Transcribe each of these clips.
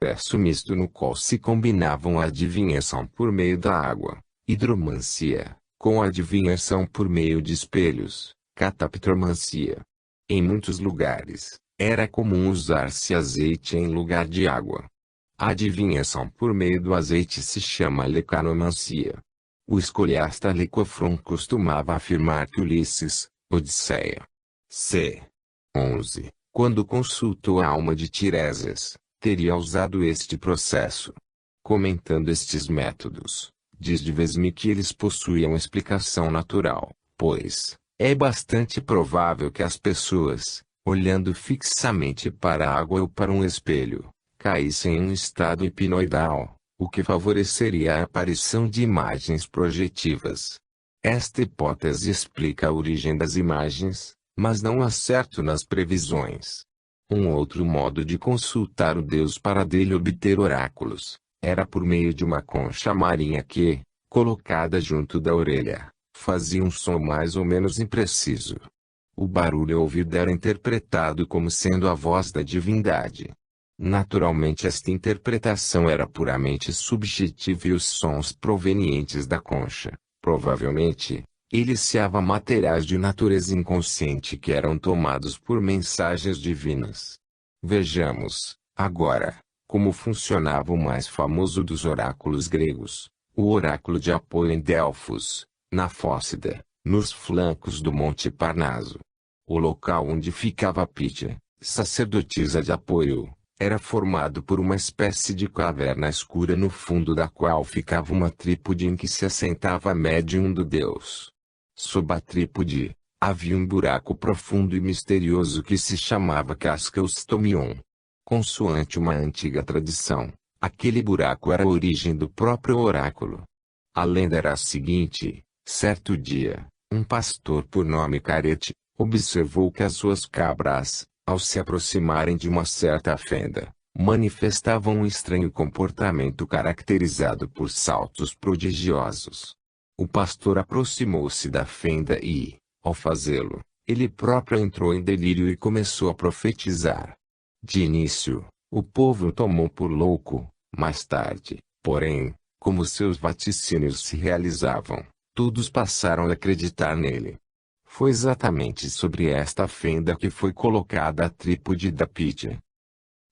processo misto no qual se combinavam a adivinhação por meio da água, hidromancia, com a adivinhação por meio de espelhos, cataptromancia. Em muitos lugares, era comum usar-se azeite em lugar de água. A adivinhação por meio do azeite se chama lecanomancia. O escoliasta Lecofron costumava afirmar que Ulisses, Odisseia. C. 11, quando consultou a alma de Tiresias, teria usado este processo. Comentando estes métodos, diz Duvesne que eles possuíam explicação natural, pois é bastante provável que as pessoas, olhando fixamente para a água ou para um espelho, caíssem em um estado hipnoidal, o que favoreceria a aparição de imagens projetivas. Esta hipótese explica a origem das imagens, mas não acerta nas previsões. Um outro modo de consultar o Deus para dele obter oráculos, era por meio de uma concha marinha que, colocada junto da orelha, fazia um som mais ou menos impreciso. O barulho ouvido era interpretado como sendo a voz da divindade. Naturalmente esta interpretação era puramente subjetiva e os sons provenientes da concha, provavelmente, eliciava materiais de natureza inconsciente que eram tomados por mensagens divinas. Vejamos, agora, como funcionava o mais famoso dos oráculos gregos, o oráculo de Apoio em Delfos, na Fócida, nos flancos do Monte Parnaso. O local onde ficava Pítia, sacerdotisa de Apoio, era formado por uma espécie de caverna escura no fundo da qual ficava uma trípode em que se assentava a médium do deus. Sob a trípode, havia um buraco profundo e misterioso que se chamava Casca Ostomion. Consoante uma antiga tradição, aquele buraco era a origem do próprio oráculo. A lenda era a seguinte: certo dia, um pastor por nome Carete, observou que as suas cabras, ao se aproximarem de uma certa fenda, manifestavam um estranho comportamento caracterizado por saltos prodigiosos. O pastor aproximou-se da fenda e, ao fazê-lo, ele próprio entrou em delírio e começou a profetizar. De início, o povo o tomou por louco, mais tarde, porém, como seus vaticínios se realizavam, todos passaram a acreditar nele. Foi exatamente sobre esta fenda que foi colocada a trípode da Pítia.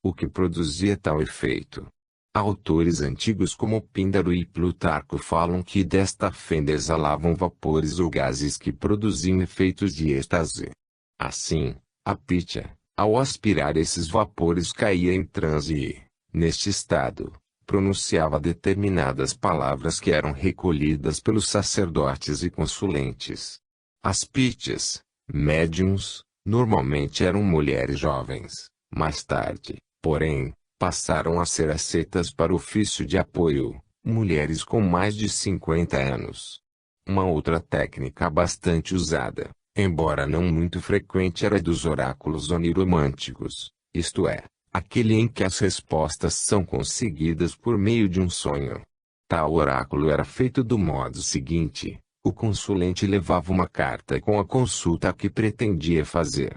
O que produzia tal efeito? Autores antigos como Píndaro e Plutarco falam que desta fenda exalavam vapores ou gases que produziam efeitos de êxtase. Assim, a Pítia, ao aspirar esses vapores caía em transe e, neste estado, pronunciava determinadas palavras que eram recolhidas pelos sacerdotes e consulentes. As Pítias, médiuns, normalmente eram mulheres jovens. Mais tarde, porém, passaram a ser aceitas para o ofício de apoio, mulheres com mais de 50 anos. Uma outra técnica bastante usada, embora não muito frequente, era a dos oráculos oniromânticos, isto é, aquele em que as respostas são conseguidas por meio de um sonho. Tal oráculo era feito do modo seguinte: o consulente levava uma carta com a consulta que pretendia fazer.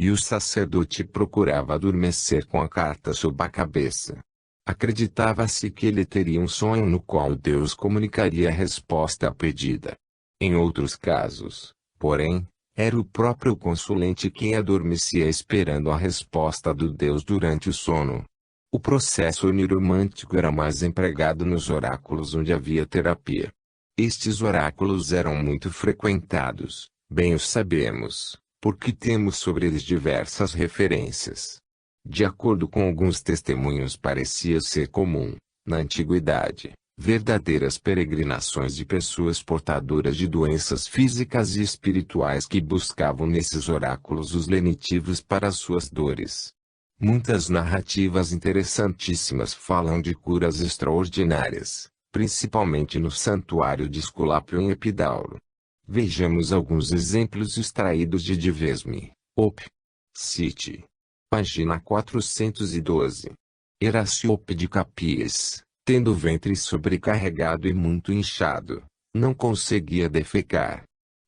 E o sacerdote procurava adormecer com a carta sob a cabeça. Acreditava-se que ele teria um sonho no qual Deus comunicaria a resposta pedida. Em outros casos, porém, era o próprio consulente quem adormecia esperando a resposta do Deus durante o sono. O processo oniromântico era mais empregado nos oráculos onde havia terapia. Estes oráculos eram muito frequentados, bem o sabemos, porque temos sobre eles diversas referências. De acordo com alguns testemunhos, parecia ser comum, na antiguidade, verdadeiras peregrinações de pessoas portadoras de doenças físicas e espirituais que buscavam nesses oráculos os lenitivos para as suas dores. Muitas narrativas interessantíssimas falam de curas extraordinárias, principalmente no santuário de Esculápio em Epidauro. Vejamos alguns exemplos extraídos de Duvesne, Op. Cit. Página 412. Heracíope de Capias, tendo o ventre sobrecarregado e muito inchado, não conseguia defecar.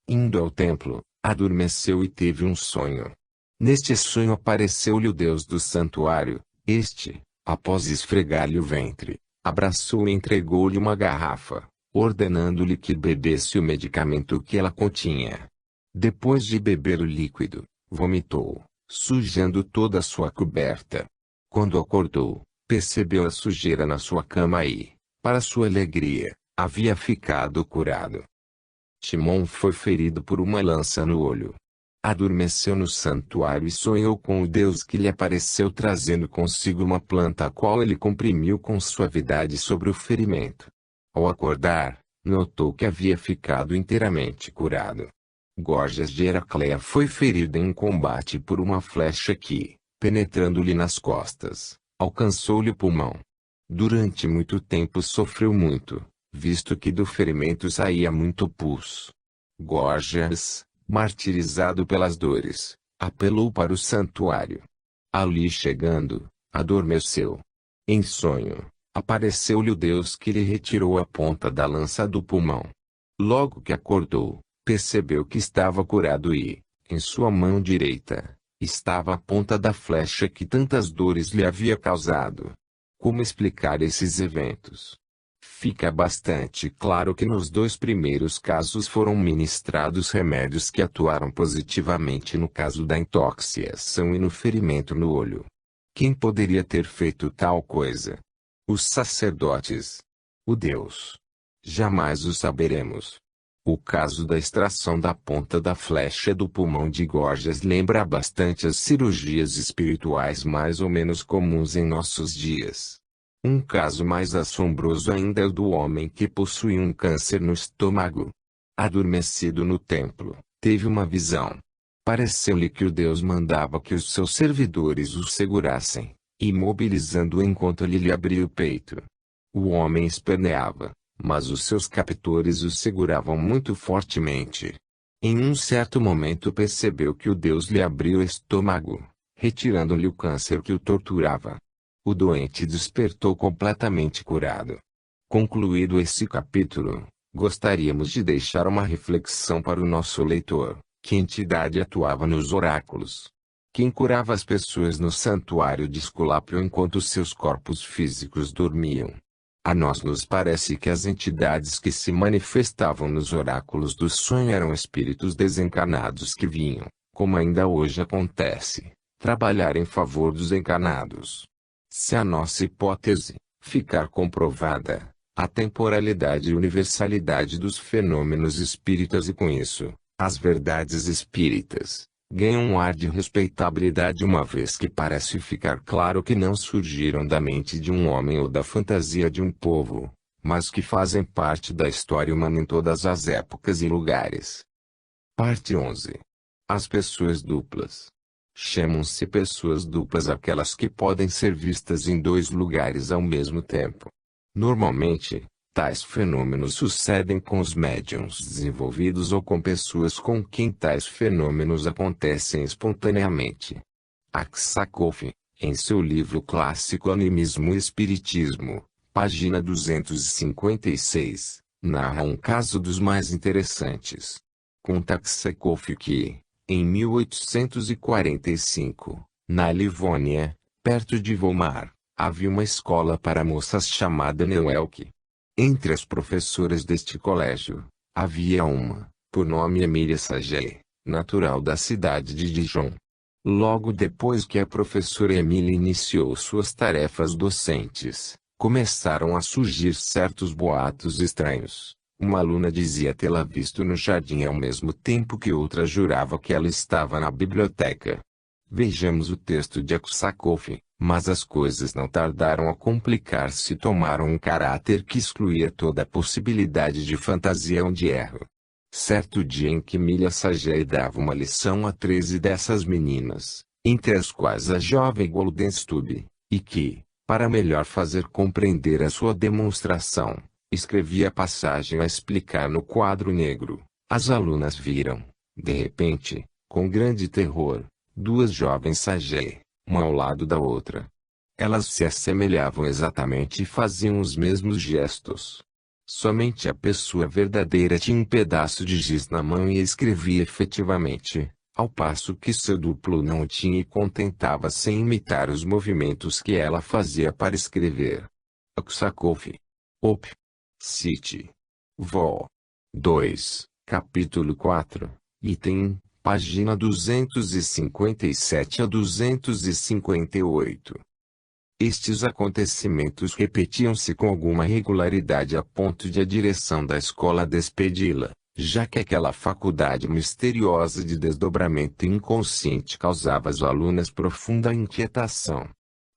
Indo ao templo, adormeceu e teve um sonho. Neste sonho apareceu-lhe o Deus do santuário. Este, Após esfregar-lhe o ventre, abraçou e entregou-lhe uma garrafa, ordenando-lhe que bebesse o medicamento que ela continha. Depois de beber o líquido, vomitou, sujando toda a sua coberta. Quando acordou, percebeu a sujeira na sua cama e, para sua alegria, havia ficado curado. Timon foi ferido por uma lança no olho. Adormeceu no santuário e sonhou com o Deus que lhe apareceu trazendo consigo uma planta a qual ele comprimiu com suavidade sobre o ferimento. Ao acordar, notou que havia ficado inteiramente curado. Gorgias de Heracleia foi ferido em um combate por uma flecha que, penetrando-lhe nas costas, alcançou-lhe o pulmão. Durante muito tempo sofreu muito, visto que do ferimento saía muito pus. Gorgias, martirizado pelas dores, apelou para o santuário. Ali chegando, adormeceu. Em sonho, apareceu-lhe o Deus que lhe retirou a ponta da lança do pulmão. Logo que acordou, percebeu que estava curado e, em sua mão direita, estava a ponta da flecha que tantas dores lhe havia causado. Como explicar esses eventos? Fica bastante claro que nos dois primeiros casos foram ministrados remédios que atuaram positivamente no caso da intoxicação e no ferimento no olho. Quem poderia ter feito tal coisa? Os sacerdotes. O Deus. Jamais o saberemos. O caso da extração da ponta da flecha do pulmão de Gorgias lembra bastante as cirurgias espirituais mais ou menos comuns em nossos dias. Um caso mais assombroso ainda é o do homem que possui um câncer no estômago. Adormecido no templo, teve uma visão. Pareceu-lhe que o Deus mandava que os seus servidores o segurassem, imobilizando-o enquanto ele lhe abria o peito. O homem esperneava, mas os seus captores o seguravam muito fortemente. Em um certo momento percebeu que o Deus lhe abriu o estômago, retirando-lhe o câncer que o torturava. O doente despertou completamente curado. Concluído esse capítulo, gostaríamos de deixar uma reflexão para o nosso leitor. Que entidade atuava nos oráculos? Quem curava as pessoas no santuário de Esculápio enquanto seus corpos físicos dormiam? A nós nos parece que as entidades que se manifestavam nos oráculos do sonho eram espíritos desencarnados que vinham, como ainda hoje acontece, trabalhar em favor dos encarnados. Se a nossa hipótese ficar comprovada, a temporalidade e universalidade dos fenômenos espíritas e com isso, as verdades espíritas, ganham um ar de respeitabilidade uma vez que parece ficar claro que não surgiram da mente de um homem ou da fantasia de um povo, mas que fazem parte da história humana em todas as épocas e lugares. Parte 11. As pessoas duplas. Chamam-se pessoas duplas aquelas que podem ser vistas em dois lugares ao mesmo tempo. Normalmente, tais fenômenos sucedem com os médiuns desenvolvidos ou com pessoas com quem tais fenômenos acontecem espontaneamente. Aksakov, em seu livro clássico Animismo e Espiritismo, página 256, narra um caso dos mais interessantes. Conta Aksakov que, em 1845, na Livônia, perto de Volmar, havia uma escola para moças chamada Neuelk. Entre as professoras deste colégio, havia uma, por nome Emília Saget, natural da cidade de Dijon. Logo depois que a professora Emília iniciou suas tarefas docentes, começaram a surgir certos boatos estranhos. Uma aluna dizia tê-la visto no jardim ao mesmo tempo que outra jurava que ela estava na biblioteca. Vejamos o texto de Aksakov, mas as coisas não tardaram a complicar-se e tomaram um caráter que excluía toda a possibilidade de fantasia ou de erro. Certo dia em que Emília Saget dava uma lição a 13 dessas meninas, entre as quais a jovem Goldenstube, e que, para melhor fazer compreender a sua demonstração, escrevia a passagem a explicar no quadro negro, as alunas viram, de repente, com grande terror, duas jovens Saget, uma ao lado da outra. Elas se assemelhavam exatamente e faziam os mesmos gestos. Somente a pessoa verdadeira tinha um pedaço de giz na mão e escrevia efetivamente, ao passo que seu duplo não tinha e contentava-se em imitar os movimentos que ela fazia para escrever. Aksakoff. Op. City. Vol. 2, capítulo 4, item, página 257 a 258. Estes acontecimentos repetiam-se com alguma regularidade a ponto de a direção da escola despedi-la, já que aquela faculdade misteriosa de desdobramento inconsciente causava às alunas profunda inquietação.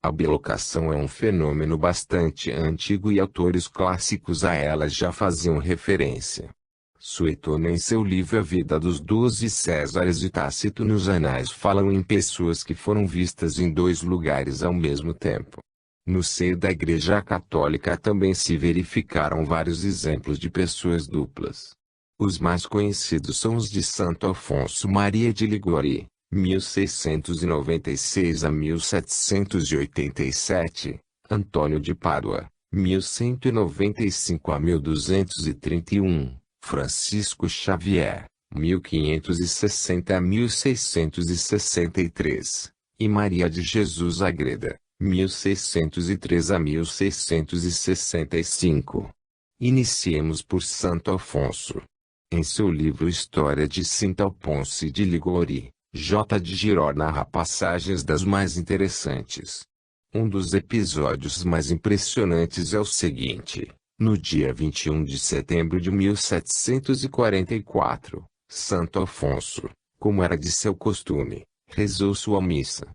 A bilocação é um fenômeno bastante antigo e autores clássicos a ela já faziam referência. Suetônio em seu livro A Vida dos 12 Césares e Tácito nos Anais falam em pessoas que foram vistas em dois lugares ao mesmo tempo. No seio da Igreja Católica também se verificaram vários exemplos de pessoas duplas. Os mais conhecidos são os de Santo Afonso Maria de Liguori, 1696 a 1787, Antônio de Pádua, 1195 a 1231, Francisco Xavier, 1560 a 1663, e Maria de Jesus Agreda, 1603 a 1665. Iniciemos por Santo Afonso. Em seu livro História de Santo Afonso de Liguori, J. de Giró narra passagens das mais interessantes. Um dos episódios mais impressionantes é o seguinte: no dia 21 de setembro de 1744, Santo Afonso, como era de seu costume, rezou sua missa.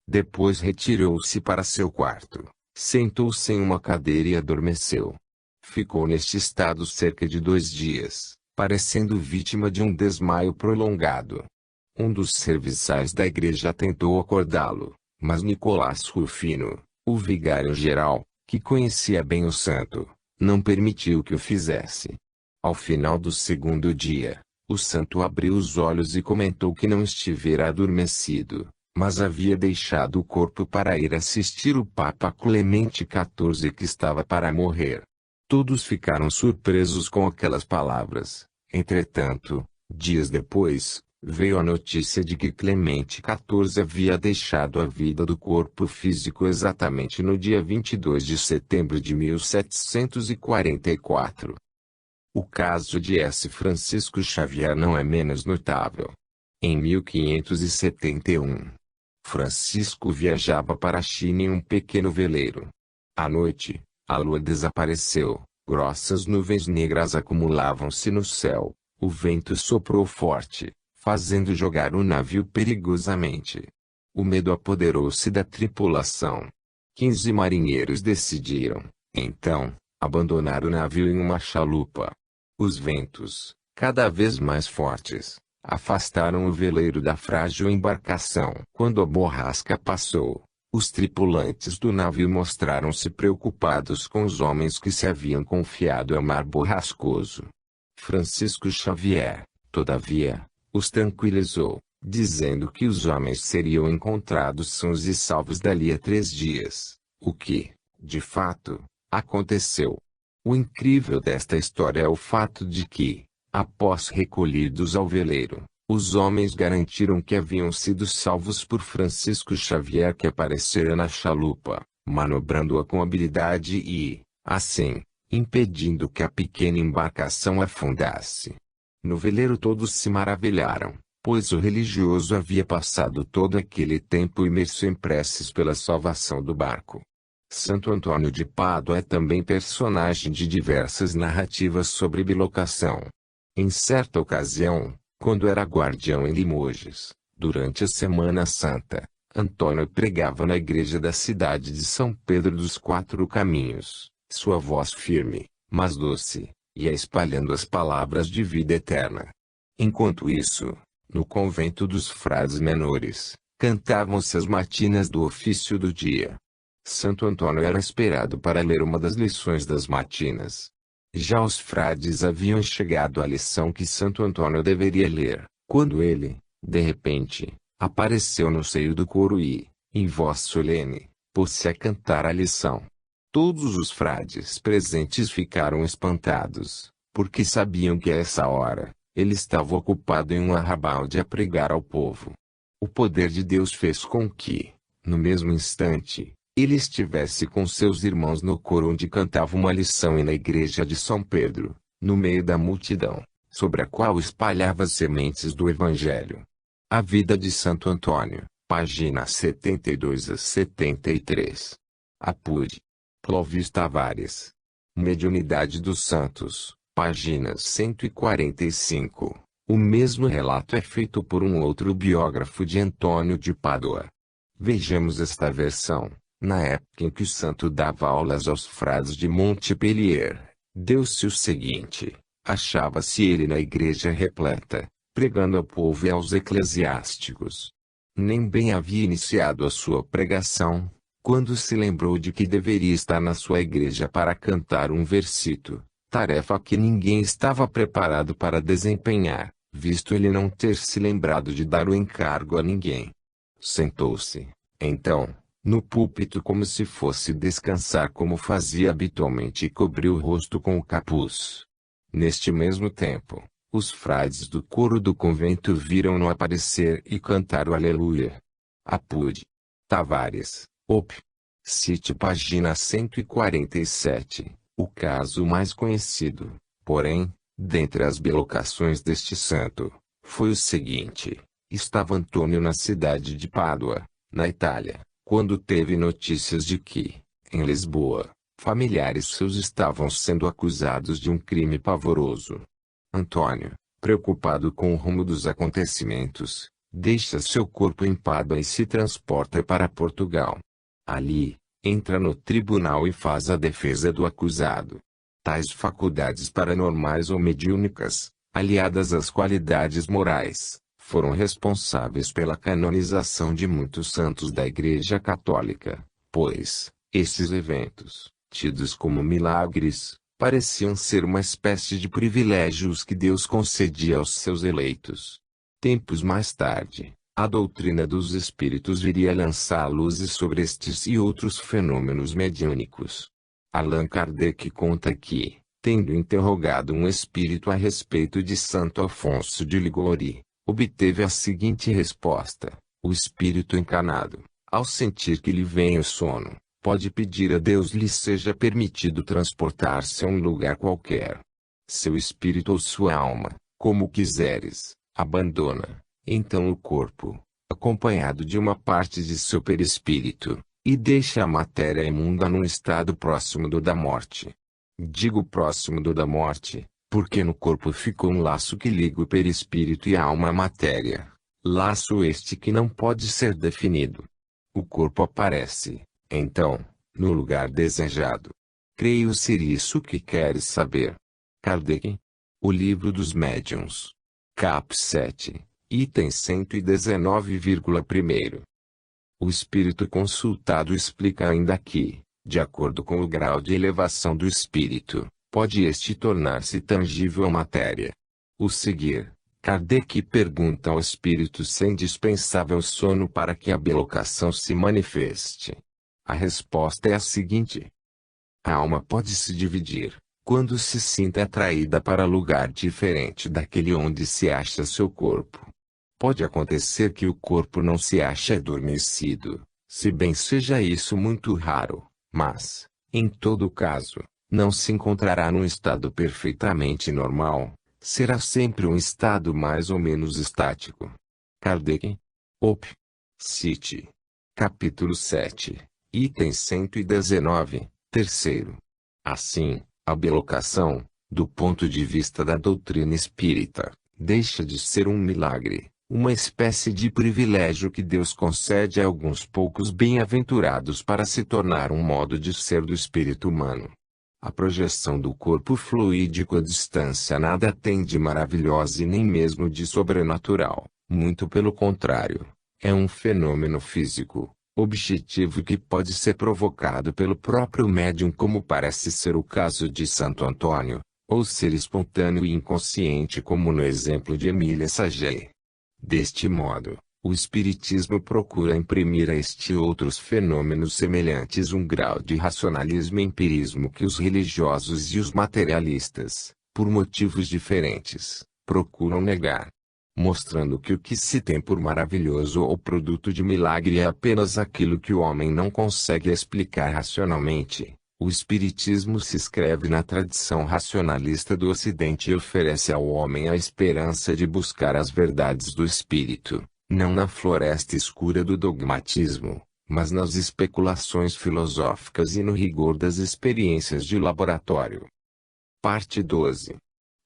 Depois retirou-se para seu quarto, sentou-se em uma cadeira e adormeceu. Ficou neste estado cerca de 2 dias, parecendo vítima de um desmaio prolongado. Um dos serviçais da igreja tentou acordá-lo, mas Nicolás Rufino, o vigário-geral, que conhecia bem o santo, não permitiu que o fizesse. Ao final do segundo dia, o santo abriu os olhos e comentou que não estivera adormecido, mas havia deixado o corpo para ir assistir o Papa Clemente XIV que estava para morrer. Todos ficaram surpresos com aquelas palavras. Entretanto, dias depois, veio a notícia de que Clemente XIV havia deixado a vida do corpo físico exatamente no dia 22 de setembro de 1744. O caso de S. Francisco Xavier não é menos notável. Em 1571, Francisco viajava para a China em um pequeno veleiro. À noite, a lua desapareceu, grossas nuvens negras acumulavam-se no céu, o vento soprou forte, fazendo jogar o navio perigosamente. O medo apoderou-se da tripulação. 15 marinheiros decidiram, então, abandonar o navio em uma chalupa. Os ventos, cada vez mais fortes, afastaram o veleiro da frágil embarcação. Quando a borrasca passou, os tripulantes do navio mostraram-se preocupados com os homens que se haviam confiado ao mar borrascoso. Francisco Xavier, todavia, os tranquilizou, dizendo que os homens seriam encontrados sãos e salvos dali a 3 dias, o que, de fato, aconteceu. O incrível desta história é o fato de que, após recolhidos ao veleiro, os homens garantiram que haviam sido salvos por Francisco Xavier, que aparecera na chalupa, manobrando-a com habilidade e, assim, impedindo que a pequena embarcação afundasse. No veleiro todos se maravilharam, pois o religioso havia passado todo aquele tempo imerso em preces pela salvação do barco. Santo Antônio de Pádua é também personagem de diversas narrativas sobre bilocação. Em certa ocasião, quando era guardião em Limoges, durante a Semana Santa, Antônio pregava na igreja da cidade de São Pedro dos Quatro Caminhos, sua voz firme, mas doce, ia espalhando as palavras de vida eterna. Enquanto isso, no convento dos frades menores, cantavam-se as matinas do ofício do dia. Santo Antônio era esperado para ler uma das lições das matinas. Já os frades haviam chegado à lição que Santo Antônio deveria ler, quando ele, de repente, apareceu no seio do coro e, em voz solene, pôs-se a cantar a lição. Todos os frades presentes ficaram espantados, porque sabiam que a essa hora, Ele estava ocupado em um arrabalde a pregar ao povo. O poder de Deus fez com que, no mesmo instante, ele estivesse com seus irmãos no coro onde cantava uma lição e na igreja de São Pedro, no meio da multidão, sobre a qual espalhava as sementes do Evangelho. A vida de Santo Antônio, páginas 72 a 73. Apud. Clovis Tavares. Mediunidade dos Santos, páginas 145. O mesmo relato é feito por um outro biógrafo de Antônio de Pádua. Vejamos esta versão. Na época em que o santo dava aulas aos frades de Montpellier, deu-se o seguinte: achava-se ele na igreja repleta, pregando ao povo e aos eclesiásticos. Nem bem havia iniciado a sua pregação, quando se lembrou de que deveria estar na sua igreja para cantar um versito, tarefa que ninguém estava preparado para desempenhar, visto ele não ter se lembrado de dar o encargo a ninguém. Sentou-se, então, no púlpito como se fosse descansar como fazia habitualmente e cobriu o rosto com o capuz. Neste mesmo tempo, os frades do coro do convento viram-no aparecer e cantar o Aleluia. Apud. Tavares, op. Cite página 147. O caso mais conhecido, porém, dentre as bilocações deste santo, foi o seguinte: estava Antônio na cidade de Pádua, na Itália, quando teve notícias de que, em Lisboa, familiares seus estavam sendo acusados de um crime pavoroso. Antônio, preocupado com o rumo dos acontecimentos, deixa seu corpo em Pádua e se transporta para Portugal. Ali, entra no tribunal e faz a defesa do acusado. Tais faculdades paranormais ou mediúnicas, aliadas às qualidades morais, foram responsáveis pela canonização de muitos santos da Igreja Católica, pois, esses eventos, tidos como milagres, pareciam ser uma espécie de privilégios que Deus concedia aos seus eleitos. Tempos mais tarde, a doutrina dos espíritos viria lançar luzes sobre estes e outros fenômenos mediúnicos. Allan Kardec conta que, tendo interrogado um espírito a respeito de Santo Afonso de Ligório, obteve a seguinte resposta: o espírito encarnado, ao sentir que lhe vem o sono, pode pedir a Deus lhe seja permitido transportar-se a um lugar qualquer. Seu espírito ou sua alma, como quiseres, abandona, então o corpo, acompanhado de uma parte de seu perispírito, e deixa a matéria imunda num estado próximo do da morte. Digo próximo do da morte, porque no corpo ficou um laço que liga o perispírito e a alma à matéria, laço este que não pode ser definido. O corpo aparece, então, no lugar desejado. Creio ser isso que queres saber. Kardec. O Livro dos Médiuns. Cap 7, item 119,1. O espírito consultado explica ainda que, de acordo com o grau de elevação do espírito, pode este tornar-se tangível à matéria. O seguir, Kardec pergunta ao espírito se é indispensável o sono para que a bilocação se manifeste. A resposta é a seguinte: a alma pode se dividir, quando se sinta atraída para lugar diferente daquele onde se acha seu corpo. Pode acontecer que o corpo não se ache adormecido, se bem seja isso muito raro, mas, em todo caso, não se encontrará num estado perfeitamente normal, será sempre um estado mais ou menos estático. Kardec. Op. Cite. Capítulo 7, item 119, terceiro. Assim, a bilocação, do ponto de vista da doutrina espírita, deixa de ser um milagre, uma espécie de privilégio que Deus concede a alguns poucos bem-aventurados para se tornar um modo de ser do espírito humano. A projeção do corpo fluídico à distância nada tem de maravilhosa e nem mesmo de sobrenatural, muito pelo contrário, é um fenômeno físico, objetivo que pode ser provocado pelo próprio médium, como parece ser o caso de Santo Antônio, ou ser espontâneo e inconsciente, como no exemplo de Emília Saget. Deste modo, o Espiritismo procura imprimir a este e outros fenômenos semelhantes um grau de racionalismo e empirismo que os religiosos e os materialistas, por motivos diferentes, procuram negar, mostrando que o que se tem por maravilhoso ou produto de milagre é apenas aquilo que o homem não consegue explicar racionalmente. O Espiritismo se inscreve na tradição racionalista do Ocidente e oferece ao homem a esperança de buscar as verdades do espírito, não na floresta escura do dogmatismo, mas nas especulações filosóficas e no rigor das experiências de laboratório. Parte 12.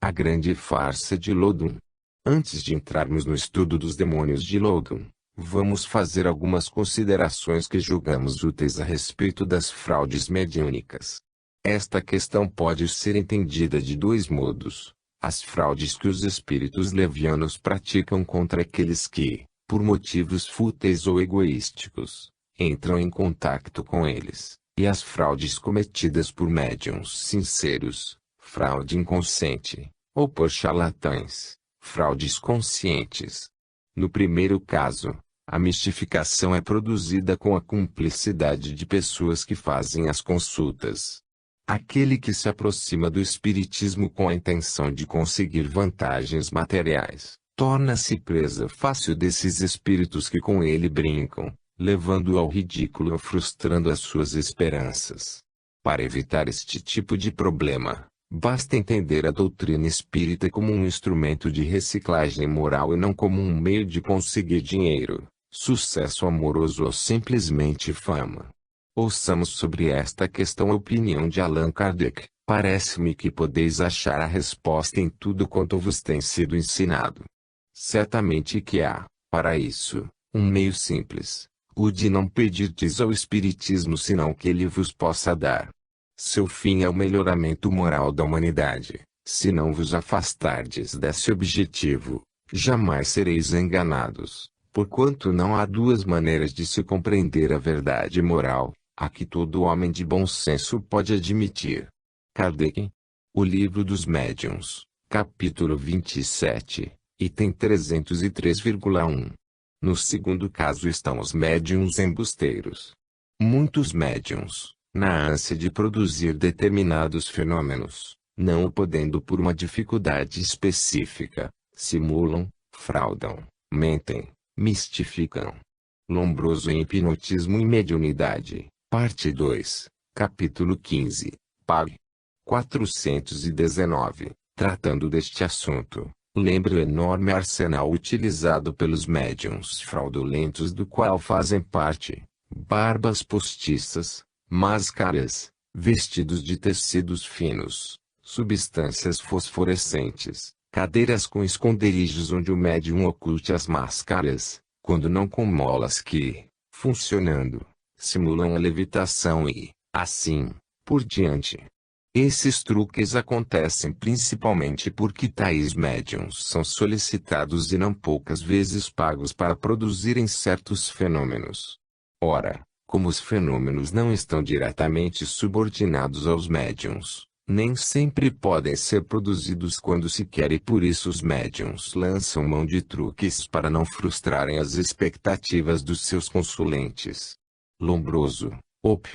A grande farsa de Lodum. Antes de entrarmos no estudo dos demônios de Lodum, vamos fazer algumas considerações que julgamos úteis a respeito das fraudes mediúnicas. Esta questão pode ser entendida de dois modos: as fraudes que os espíritos levianos praticam contra aqueles que, por motivos fúteis ou egoísticos, entram em contato com eles, e as fraudes cometidas por médiuns sinceros, fraude inconsciente, ou por charlatães, fraudes conscientes. No primeiro caso, a mistificação é produzida com a cumplicidade de pessoas que fazem as consultas. Aquele que se aproxima do espiritismo com a intenção de conseguir vantagens materiais, torna-se presa fácil desses espíritos que com ele brincam, levando-o ao ridículo ou frustrando as suas esperanças. Para evitar este tipo de problema, basta entender a doutrina espírita como um instrumento de reciclagem moral e não como um meio de conseguir dinheiro, sucesso amoroso ou simplesmente fama. Ouçamos sobre esta questão a opinião de Allan Kardec. Parece-me que podeis achar a resposta em tudo quanto vos tem sido ensinado. Certamente que há, para isso, um meio simples, o de não pedirdes ao Espiritismo senão que ele vos possa dar. Seu fim é o melhoramento moral da humanidade. Se não vos afastardes desse objetivo, jamais sereis enganados. Porquanto não há duas maneiras de se compreender a verdade moral, a que todo homem de bom senso pode admitir. Kardec. O Livro dos Médiuns, capítulo 27, item 303,1. No segundo caso estão os médiuns embusteiros. Muitos médiuns, na ânsia de produzir determinados fenômenos, não o podendo por uma dificuldade específica, simulam, fraudam, mentem, mistificam. Lombroso em Hipnotismo e Mediunidade, parte 2, capítulo 15, pág. 419, tratando deste assunto, lembra o enorme arsenal utilizado pelos médiuns fraudulentos do qual fazem parte, barbas postiças, máscaras, vestidos de tecidos finos, substâncias fosforescentes, cadeiras com esconderijos onde o médium oculte as máscaras, quando não com molas que, funcionando, simulam a levitação e, assim, por diante. Esses truques acontecem principalmente porque tais médiuns são solicitados e não poucas vezes pagos para produzirem certos fenômenos. Ora, como os fenômenos não estão diretamente subordinados aos médiuns, nem sempre podem ser produzidos quando se quer e por isso os médiuns lançam mão de truques para não frustrarem as expectativas dos seus consulentes. Lombroso, Op.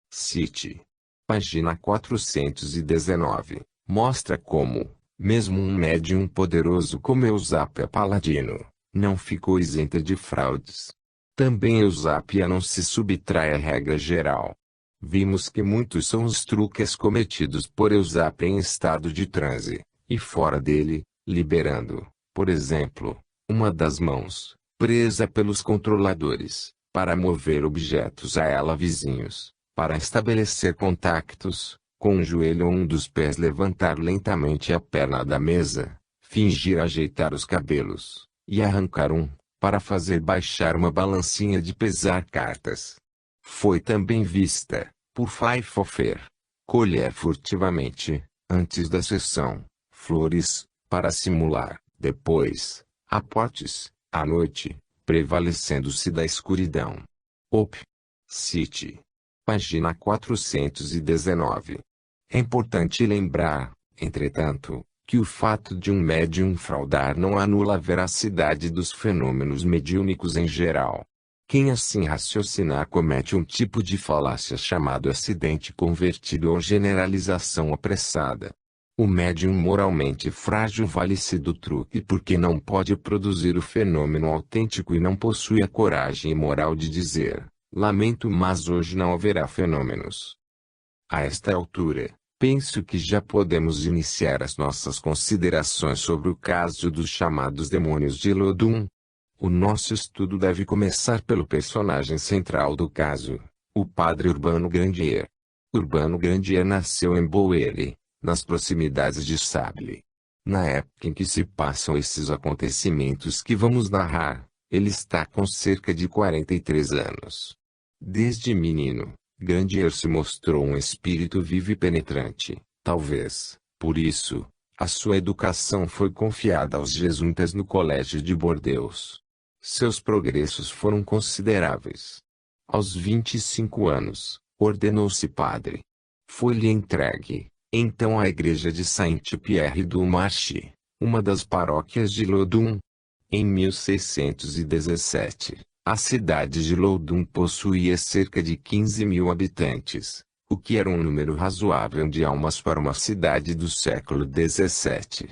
Cit. Página 419, mostra como, mesmo um médium poderoso como Eusápia Paladino, não ficou isenta de fraudes. Também Eusápia não se subtrai à regra geral. Vimos que muitos são os truques cometidos por Eusápia em estado de transe, e fora dele, liberando, por exemplo, uma das mãos, presa pelos controladores, para mover objetos a ela vizinhos, para estabelecer contactos, com o joelho ou um dos pés levantar lentamente a perna da mesa, fingir ajeitar os cabelos, e arrancar para fazer baixar uma balancinha de pesar cartas. Foi também vista, por Pfeiffer, colher furtivamente, antes da sessão, flores, para simular, depois, aportes, à noite, prevalecendo-se da escuridão. Op. Cit. Página 419. É importante lembrar, entretanto, que o fato de um médium fraudar não anula a veracidade dos fenômenos mediúnicos em geral. Quem assim raciocinar comete um tipo de falácia chamado acidente convertido ou generalização apressada. O médium moralmente frágil vale-se do truque porque não pode produzir o fenômeno autêntico e não possui a coragem moral de dizer: lamento, mas hoje não haverá fenômenos. A esta altura, penso que já podemos iniciar as nossas considerações sobre o caso dos chamados demônios de Lodum. O nosso estudo deve começar pelo personagem central do caso, o padre Urbano Grandier. Urbano Grandier nasceu em Bouille, nas proximidades de Sable. Na época em que se passam esses acontecimentos que vamos narrar, ele está com cerca de 43 anos. Desde menino, Grandier se mostrou um espírito vivo e penetrante. Talvez, por isso, a sua educação foi confiada aos jesuítas no colégio de Bordeaux. Seus progressos foram consideráveis. Aos 25 anos, ordenou-se padre. Foi-lhe entregue, então, à igreja de Saint-Pierre-du-Marché, uma das paróquias de Lodum. Em 1617, a cidade de Lodum possuía cerca de 15.000 habitantes, o que era um número razoável de almas para uma cidade do século XVII.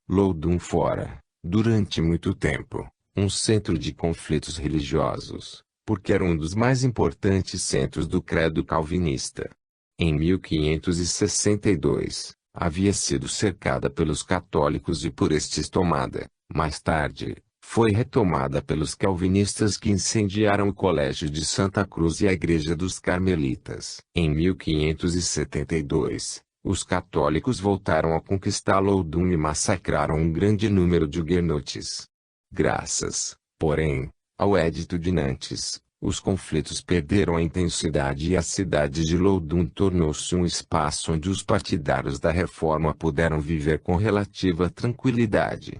Lodum fora, durante muito tempo, um centro de conflitos religiosos, porque era um dos mais importantes centros do credo calvinista. Em 1562, havia sido cercada pelos católicos e por estes tomada, mais tarde, foi retomada pelos calvinistas que incendiaram o Colégio de Santa Cruz e a Igreja dos Carmelitas. Em 1572, os católicos voltaram a conquistar Lodum e massacraram um grande número de huguenotes. Graças, porém, ao Edito de Nantes, os conflitos perderam a intensidade e a cidade de Lodum tornou-se um espaço onde os partidários da reforma puderam viver com relativa tranquilidade.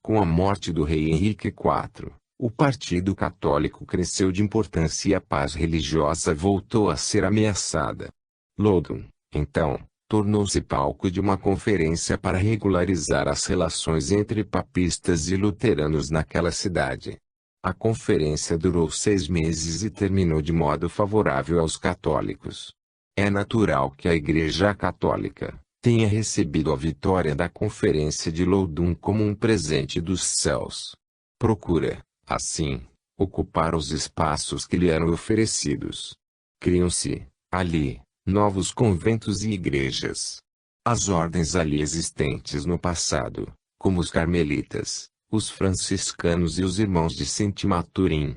Com a morte do rei Henrique IV, o Partido Católico cresceu de importância e a paz religiosa voltou a ser ameaçada. Lodum, então, tornou-se palco de uma conferência para regularizar as relações entre papistas e luteranos naquela cidade. A conferência durou 6 meses e terminou de modo favorável aos católicos. É natural que a Igreja Católica tenha recebido a vitória da Conferência de Lodum como um presente dos céus. Procura, assim, ocupar os espaços que lhe eram oferecidos. Criam-se, ali, novos conventos e igrejas. As ordens ali existentes no passado, como os carmelitas, os franciscanos e os irmãos de Saint-Maturin,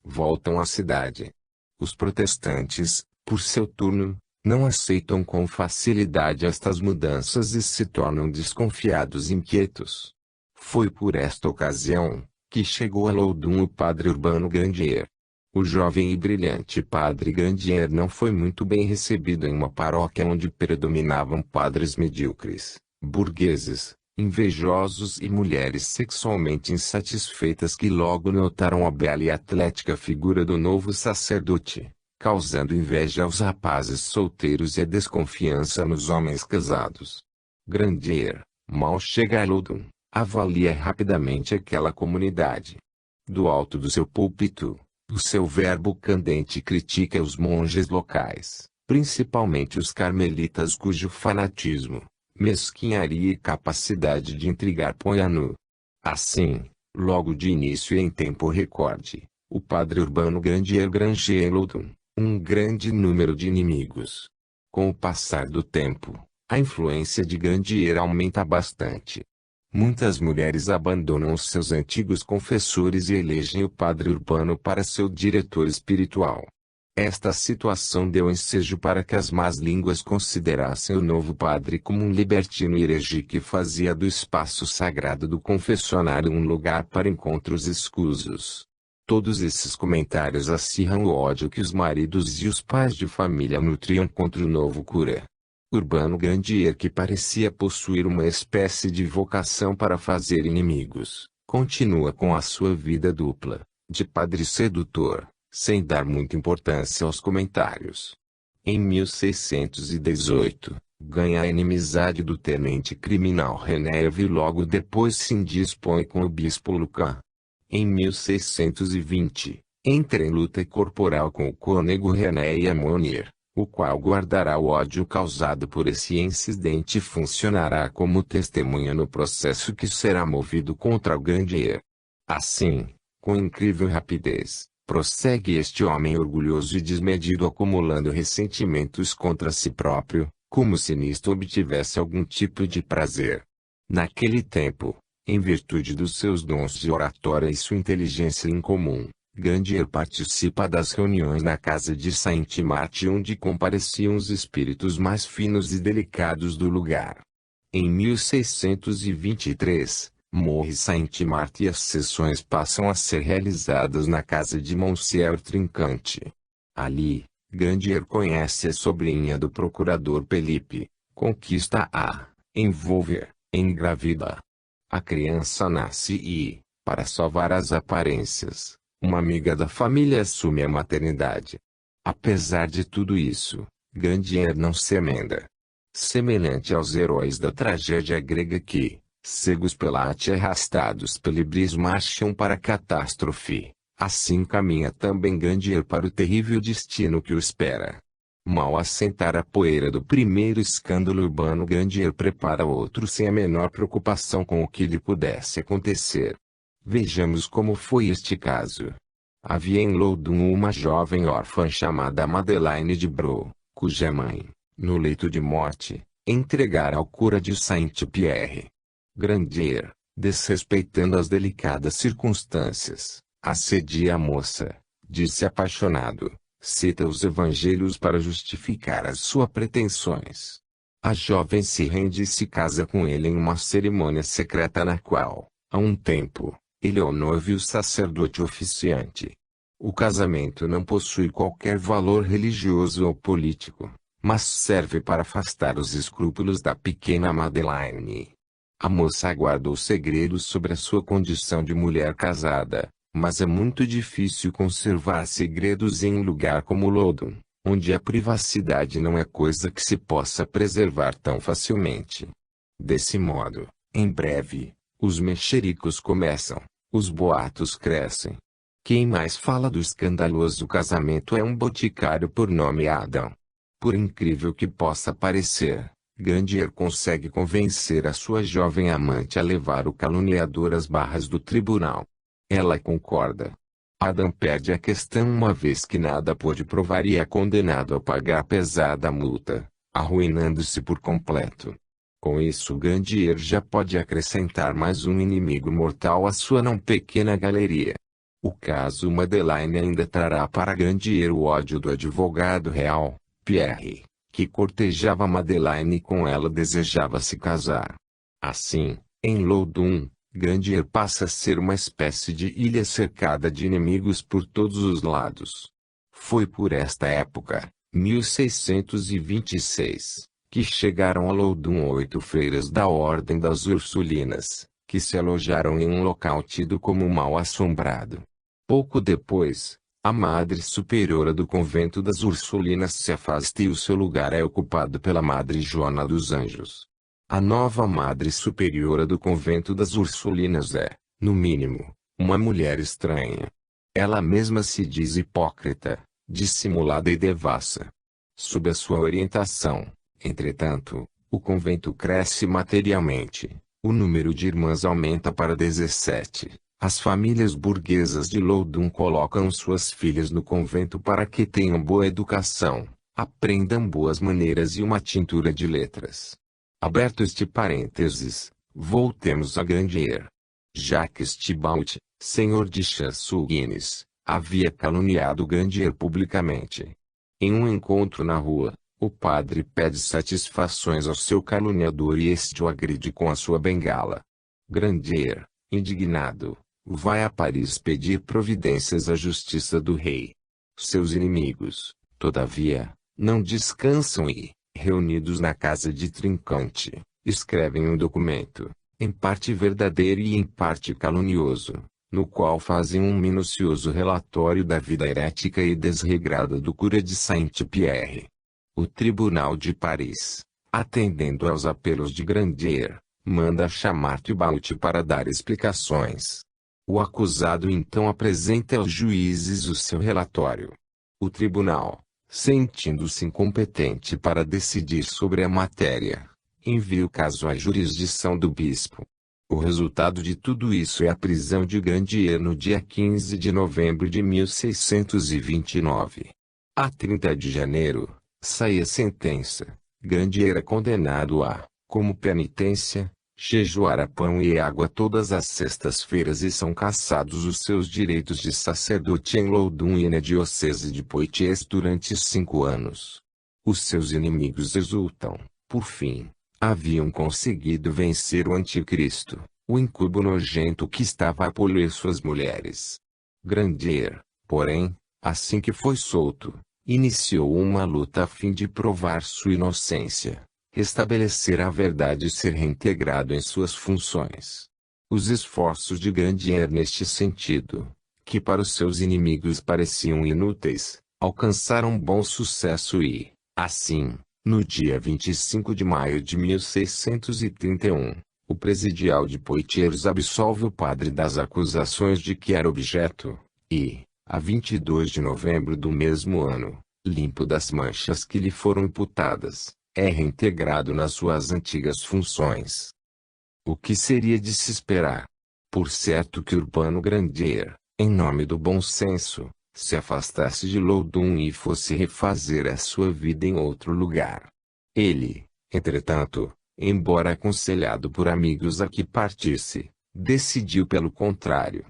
voltam à cidade. Os protestantes, por seu turno, não aceitam com facilidade estas mudanças e se tornam desconfiados e inquietos. Foi por esta ocasião que chegou a Lodum o padre Urbano Grandier. O jovem e brilhante padre Grandier não foi muito bem recebido em uma paróquia onde predominavam padres medíocres, burgueses, invejosos e mulheres sexualmente insatisfeitas que logo notaram a bela e atlética figura do novo sacerdote, causando inveja aos rapazes solteiros e a desconfiança nos homens casados. Grandier, mal chega a Lodum, avalia rapidamente aquela comunidade. Do alto do seu púlpito, o seu verbo candente critica os monges locais, principalmente os carmelitas cujo fanatismo, mesquinharia e capacidade de intrigar põe a nu. Assim, logo de início e em tempo recorde, o padre Urbano Grandier granjeia em Lodum um grande número de inimigos. Com o passar do tempo, a influência de Grandier aumenta bastante. Muitas mulheres abandonam os seus antigos confessores e elegem o padre Urbano para seu diretor espiritual. Esta situação deu ensejo para que as más línguas considerassem o novo padre como um libertino herege que fazia do espaço sagrado do confessionário um lugar para encontros escusos. Todos esses comentários acirram o ódio que os maridos e os pais de família nutriam contra o novo cura. Urbano Grandier, que parecia possuir uma espécie de vocação para fazer inimigos, continua com a sua vida dupla, de padre sedutor, sem dar muita importância aos comentários. Em 1618, ganha a inimizade do tenente criminal René e logo depois se indispõe com o bispo Lucas. Em 1620, entra em luta corporal com o cônego René Ammonier, o qual guardará o ódio causado por esse incidente e funcionará como testemunha no processo que será movido contra o Grandier. Assim, com incrível rapidez, prossegue este homem orgulhoso e desmedido acumulando ressentimentos contra si próprio, como se nisto obtivesse algum tipo de prazer. Naquele tempo, em virtude dos seus dons de oratória e sua inteligência incomum, Grandier participa das reuniões na casa de Saint-Martin onde compareciam os espíritos mais finos e delicados do lugar. Em 1623, morre Saint-Martin e as sessões passam a ser realizadas na casa de Monsieur Trincante. Ali, Grandier conhece a sobrinha do procurador Felipe, conquista-a, envolve, engravida. A criança nasce e, para salvar as aparências, uma amiga da família assume a maternidade. Apesar de tudo isso, Grandier não se emenda. Semelhante aos heróis da tragédia grega que, cegos pela arte e arrastados pelo bris marcham para a catástrofe, assim caminha também Grandier para o terrível destino que o espera. Mal assentar a poeira do primeiro escândalo urbano, Grandier prepara outro sem a menor preocupação com o que lhe pudesse acontecer. Vejamos como foi este caso. Havia em Loudun uma jovem órfã chamada Madeleine de Brou, cuja mãe, no leito de morte, entregara ao cura de Saint-Pierre. Grandier, desrespeitando as delicadas circunstâncias, assedia a moça, disse apaixonado, cita os evangelhos para justificar as suas pretensões. A jovem se rende e se casa com ele em uma cerimônia secreta na qual, há um tempo, ele é o noivo e o sacerdote oficiante. O casamento não possui qualquer valor religioso ou político, mas serve para afastar os escrúpulos da pequena Madeleine. A moça guarda o segredo sobre a sua condição de mulher casada, mas é muito difícil conservar segredos em um lugar como Loudun, onde a privacidade não é coisa que se possa preservar tão facilmente. Desse modo, em breve, os mexericos começam. Os boatos crescem. Quem mais fala do escandaloso casamento é um boticário por nome Adam. Por incrível que possa parecer, Grandier consegue convencer a sua jovem amante a levar o caluniador às barras do tribunal. Ela concorda. Adam perde a questão uma vez que nada pôde provar e é condenado a pagar a pesada multa, arruinando-se por completo. Com isso Grandier já pode acrescentar mais um inimigo mortal à sua não pequena galeria. O caso Madeleine ainda trará para Grandier o ódio do advogado real, Pierre, que cortejava Madeleine e com ela desejava se casar. Assim, em Loudun, Grandier passa a ser uma espécie de ilha cercada de inimigos por todos os lados. Foi por esta época, 1626. Que chegaram a Loudun 8 freiras da Ordem das Ursulinas, que se alojaram em um local tido como mal assombrado. Pouco depois, a Madre Superiora do convento das Ursulinas se afasta e o seu lugar é ocupado pela Madre Joana dos Anjos. A nova Madre Superiora do convento das Ursulinas é, no mínimo, uma mulher estranha. Ela mesma se diz hipócrita, dissimulada e devassa. Sob a sua orientação, entretanto, o convento cresce materialmente, o número de irmãs aumenta para 17. As famílias burguesas de Loudun colocam suas filhas no convento para que tenham boa educação, aprendam boas maneiras e uma tintura de letras. Aberto este parênteses, voltemos a Grandier. Jacques Thibault, senhor de Chassouguines, havia caluniado Grandier publicamente. Em um encontro na rua, o padre pede satisfações ao seu caluniador e este o agride com a sua bengala. Grandier, indignado, vai a Paris pedir providências à justiça do rei. Seus inimigos, todavia, não descansam e, reunidos na casa de Trincante, escrevem um documento, em parte verdadeiro e em parte calunioso, no qual fazem um minucioso relatório da vida herética e desregrada do cura de Saint-Pierre. O Tribunal de Paris, atendendo aos apelos de Grandier, manda chamar Thibault para dar explicações. O acusado então apresenta aos juízes o seu relatório. O tribunal, sentindo-se incompetente para decidir sobre a matéria, envia o caso à jurisdição do bispo. O resultado de tudo isso é a prisão de Grandier no dia 15 de novembro de 1629. A 30 de janeiro, sai a sentença. Grandier é condenado a, como penitência, jejuar pão e água todas as sextas-feiras e são cassados os seus direitos de sacerdote em Loudun e na diocese de Poitiers durante 5 anos. Os seus inimigos exultam, por fim. Haviam conseguido vencer o anticristo, o incubo nojento que estava a poluir suas mulheres. Grandier, porém, assim que foi solto, iniciou uma luta a fim de provar sua inocência, restabelecer a verdade e ser reintegrado em suas funções. Os esforços de Grandier neste sentido, que para os seus inimigos pareciam inúteis, alcançaram bom sucesso e, assim, no dia 25 de maio de 1631, o presidial de Poitiers absolve o padre das acusações de que era objeto, e, a 22 de novembro do mesmo ano, limpo das manchas que lhe foram imputadas, é reintegrado nas suas antigas funções. O que seria de se esperar? Por certo que Urbano Grandier, em nome do bom senso, se afastasse de Loudun e fosse refazer a sua vida em outro lugar. Ele, entretanto, embora aconselhado por amigos a que partisse, decidiu pelo contrário.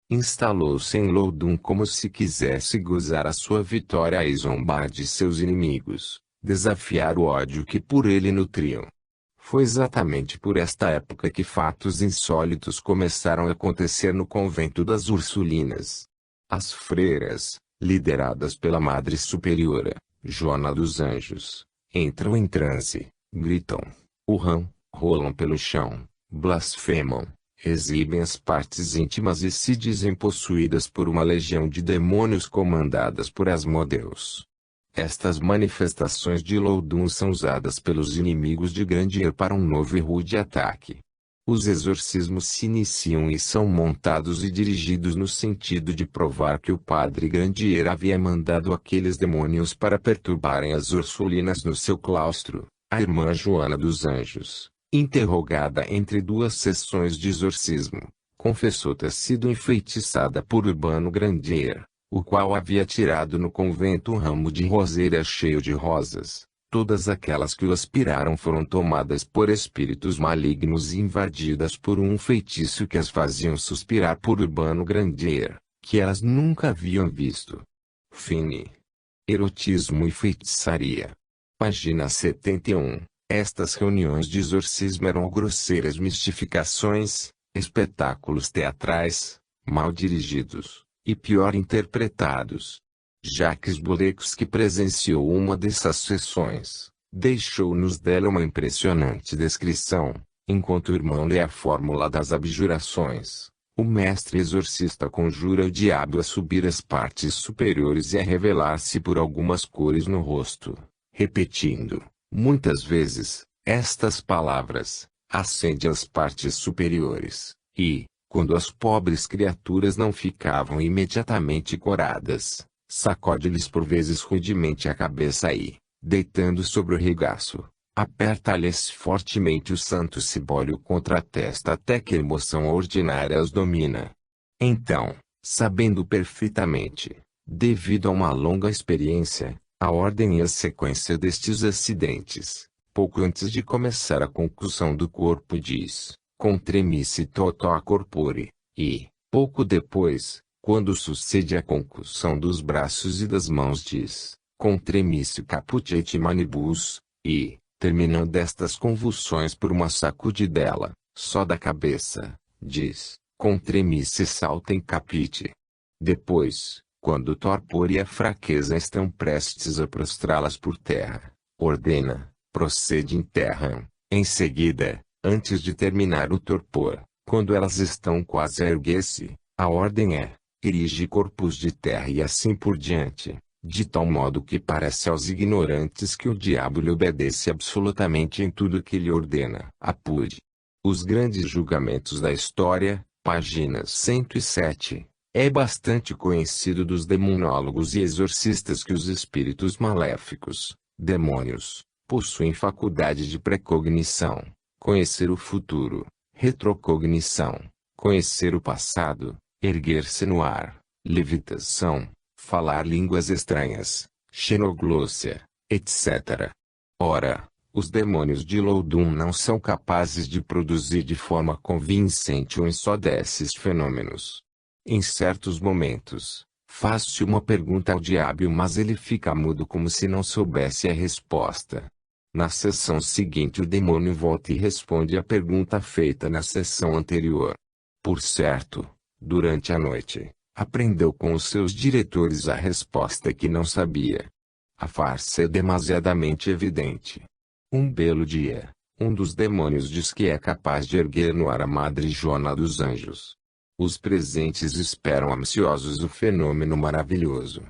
Instalou-se em Loudun como se quisesse gozar a sua vitória e zombar de seus inimigos, desafiar o ódio que por ele nutriam. Foi exatamente por esta época que fatos insólitos começaram a acontecer no convento das Ursulinas. As freiras, lideradas pela Madre Superiora, Joana dos Anjos, entram em transe, gritam, urram, rolam pelo chão, blasfemam, exibem as partes íntimas e se dizem possuídas por uma legião de demônios comandadas por Asmodeus. Estas manifestações de Loudun são usadas pelos inimigos de Grandier para um novo e rude ataque. Os exorcismos se iniciam e são montados e dirigidos no sentido de provar que o padre Grandier havia mandado aqueles demônios para perturbarem as Ursulinas no seu claustro. A irmã Joana dos Anjos, interrogada entre 2 sessões de exorcismo, confessou ter sido enfeitiçada por Urbano Grandier, o qual havia tirado no convento um ramo de roseira cheio de rosas. Todas aquelas que o aspiraram foram tomadas por espíritos malignos e invadidas por um feitiço que as faziam suspirar por Urbano Grandier, que elas nunca haviam visto. Fine. Erotismo e feitiçaria. Página 71. Estas reuniões de exorcismo eram grosseiras mistificações, espetáculos teatrais, mal dirigidos, e pior interpretados. Jacques Boureix, que presenciou uma dessas sessões, deixou-nos dela uma impressionante descrição. Enquanto o irmão lê a fórmula das abjurações, o mestre exorcista conjura o diabo a subir às partes superiores e a revelar-se por algumas cores no rosto, repetindo, muitas vezes, estas palavras: acende as partes superiores, e, quando as pobres criaturas não ficavam imediatamente coradas, sacode-lhes por vezes rudemente a cabeça e, deitando sobre o regaço, aperta-lhes fortemente o santo cibólio contra a testa até que a emoção ordinária os domina. Então, sabendo perfeitamente, devido a uma longa experiência, a ordem e a sequência destes acidentes, pouco antes de começar a concussão do corpo diz, contremisse toto a corpore, e, pouco depois, quando sucede a concussão dos braços e das mãos diz, contremisse caput et manibus, e, terminando estas convulsões por uma sacudidela, só da cabeça, diz, contremisse saltem capite. Depois, quando o torpor e a fraqueza estão prestes a prostrá-las por terra, ordena, procede em terra. Em seguida, antes de terminar o torpor, quando elas estão quase a erguer-se, a ordem é, erige corpos de terra e assim por diante, de tal modo que parece aos ignorantes que o diabo lhe obedece absolutamente em tudo que lhe ordena. Apud. Os grandes julgamentos da história, páginas 107. É bastante conhecido dos demonólogos e exorcistas que os espíritos maléficos, demônios, possuem faculdade de precognição, conhecer o futuro, retrocognição, conhecer o passado, erguer-se no ar, levitação, falar línguas estranhas, xenoglossia, etc. Ora, os demônios de Loudun não são capazes de produzir de forma convincente um só desses fenômenos. Em certos momentos, faz-se uma pergunta ao diabo, mas ele fica mudo como se não soubesse a resposta. Na sessão seguinte o demônio volta e responde a pergunta feita na sessão anterior. Por certo, durante a noite, aprendeu com os seus diretores a resposta que não sabia. A farsa é demasiadamente evidente. Um belo dia, um dos demônios diz que é capaz de erguer no ar a Madre Joana dos Anjos. Os presentes esperam ansiosos o fenômeno maravilhoso.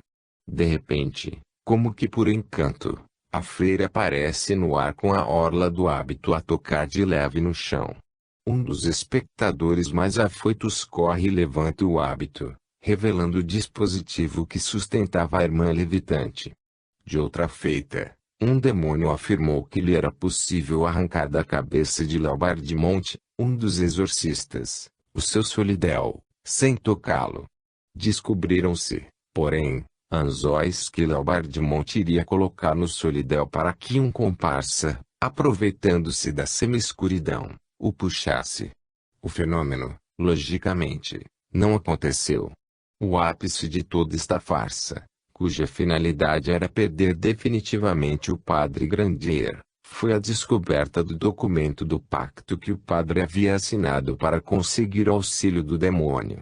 De repente, como que por encanto, a freira aparece no ar com a orla do hábito a tocar de leve no chão. Um dos espectadores mais afoitos corre e levanta o hábito, revelando o dispositivo que sustentava a irmã levitante. De outra feita, um demônio afirmou que lhe era possível arrancar da cabeça de Laubardemont, um dos exorcistas, o seu solidel, sem tocá-lo. Descobriram-se, porém, anzóis que Laubardemont iria colocar no solidel para que um comparsa, aproveitando-se da semi-escuridão, o puxasse. O fenômeno, logicamente, não aconteceu. O ápice de toda esta farsa, cuja finalidade era perder definitivamente o padre Grandier, foi a descoberta do documento do pacto que o padre havia assinado para conseguir auxílio do demônio.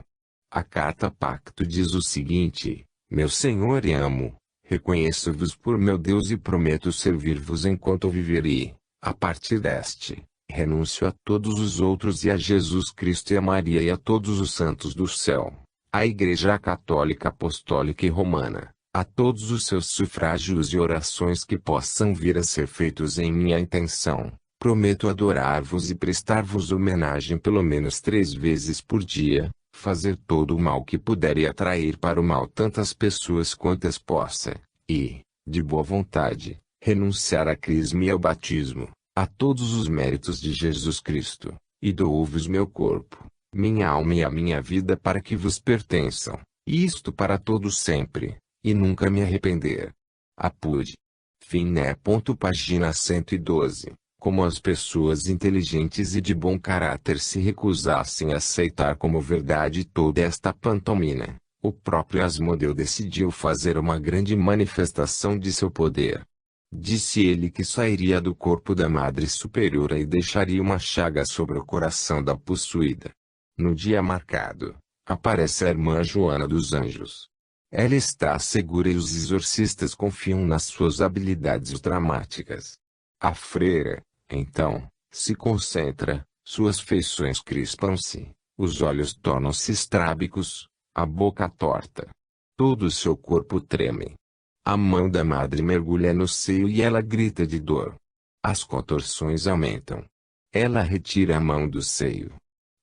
A carta pacto diz o seguinte: meu senhor e amo, reconheço-vos por meu Deus e prometo servir-vos enquanto viverei. A partir deste, renuncio a todos os outros e a Jesus Cristo e a Maria e a todos os santos do céu, à Igreja Católica Apostólica e Romana, a todos os seus sufrágios e orações que possam vir a ser feitos em minha intenção. Prometo adorar-vos e prestar-vos homenagem pelo menos 3 vezes por dia, fazer todo o mal que puder e atrair para o mal tantas pessoas quantas possa, e, de boa vontade, renunciar à crisma e ao batismo, a todos os méritos de Jesus Cristo, e dou-vos meu corpo, minha alma e a minha vida para que vos pertençam, e isto para todos sempre, e nunca me arrepender. Apud. Fim, né? Página 112. Como as pessoas inteligentes e de bom caráter se recusassem a aceitar como verdade toda esta pantomina, o próprio Asmodeu decidiu fazer uma grande manifestação de seu poder. Disse ele que sairia do corpo da Madre Superiora e deixaria uma chaga sobre o coração da possuída. No dia marcado, aparece a irmã Joana dos Anjos. Ela está segura e os exorcistas confiam nas suas habilidades dramáticas. A freira, então, se concentra, suas feições crispam-se, os olhos tornam-se estrábicos, a boca torta. Todo o seu corpo treme. A mão da madre mergulha no seio e ela grita de dor. As contorções aumentam. Ela retira a mão do seio.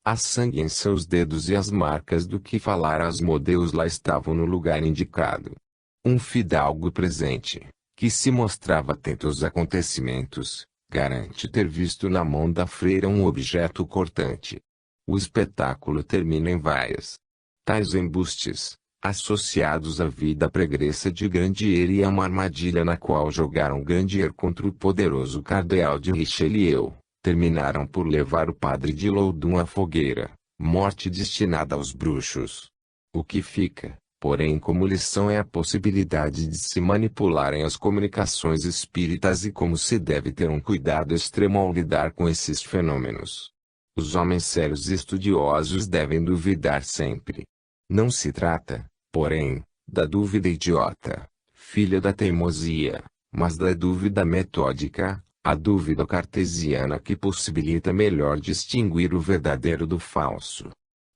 Há sangue em seus dedos e as marcas do que falara Asmodeus lá estavam no lugar indicado. Um fidalgo presente, que se mostrava atento aos acontecimentos, garante ter visto na mão da freira um objeto cortante. O espetáculo termina em vaias. Tais embustes, associados à vida pregressa de Grandier e a uma armadilha na qual jogaram Grandier contra o poderoso cardeal de Richelieu, terminaram por levar o padre de Loudun à fogueira, morte destinada aos bruxos. O que fica, porém, como lição é a possibilidade de se manipularem as comunicações espíritas e como se deve ter um cuidado extremo ao lidar com esses fenômenos. Os homens sérios e estudiosos devem duvidar sempre. Não se trata, porém, da dúvida idiota, filha da teimosia, mas da dúvida metódica, a dúvida cartesiana que possibilita melhor distinguir o verdadeiro do falso.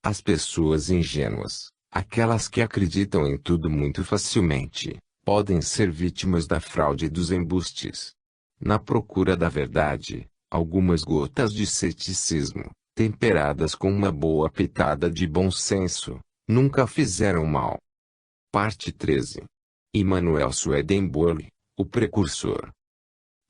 As pessoas ingênuas, aquelas que acreditam em tudo muito facilmente, podem ser vítimas da fraude e dos embustes. Na procura da verdade, algumas gotas de ceticismo, temperadas com uma boa pitada de bom senso, Nunca fizeram mal. Parte 13. Immanuel Swedenborg, o precursor.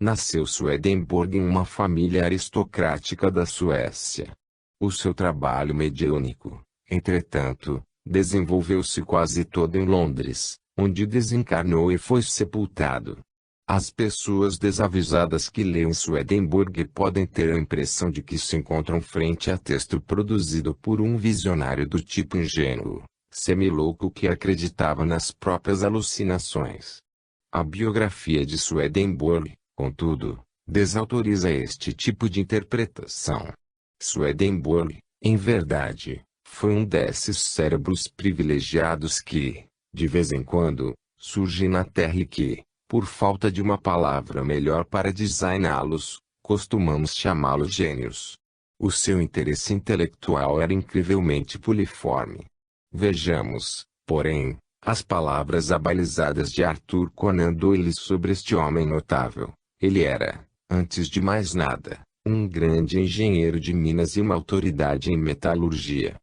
Nasceu Swedenborg em uma família aristocrática da Suécia. O seu trabalho mediúnico, entretanto, desenvolveu-se quase todo em Londres, onde desencarnou e foi sepultado. As pessoas desavisadas que leem Swedenborg podem ter a impressão de que se encontram frente a texto produzido por um visionário do tipo ingênuo, semilouco que acreditava nas próprias alucinações. A biografia de Swedenborg, contudo, desautoriza este tipo de interpretação. Swedenborg, em verdade, foi um desses cérebros privilegiados que, de vez em quando, surgem na Terra e que, por falta de uma palavra melhor para designá-los, costumamos chamá-los gênios. O seu interesse intelectual era incrivelmente poliforme. Vejamos, porém, as palavras abalizadas de Arthur Conan Doyle sobre este homem notável. Ele era, antes de mais nada, um grande engenheiro de minas e uma autoridade em metalurgia.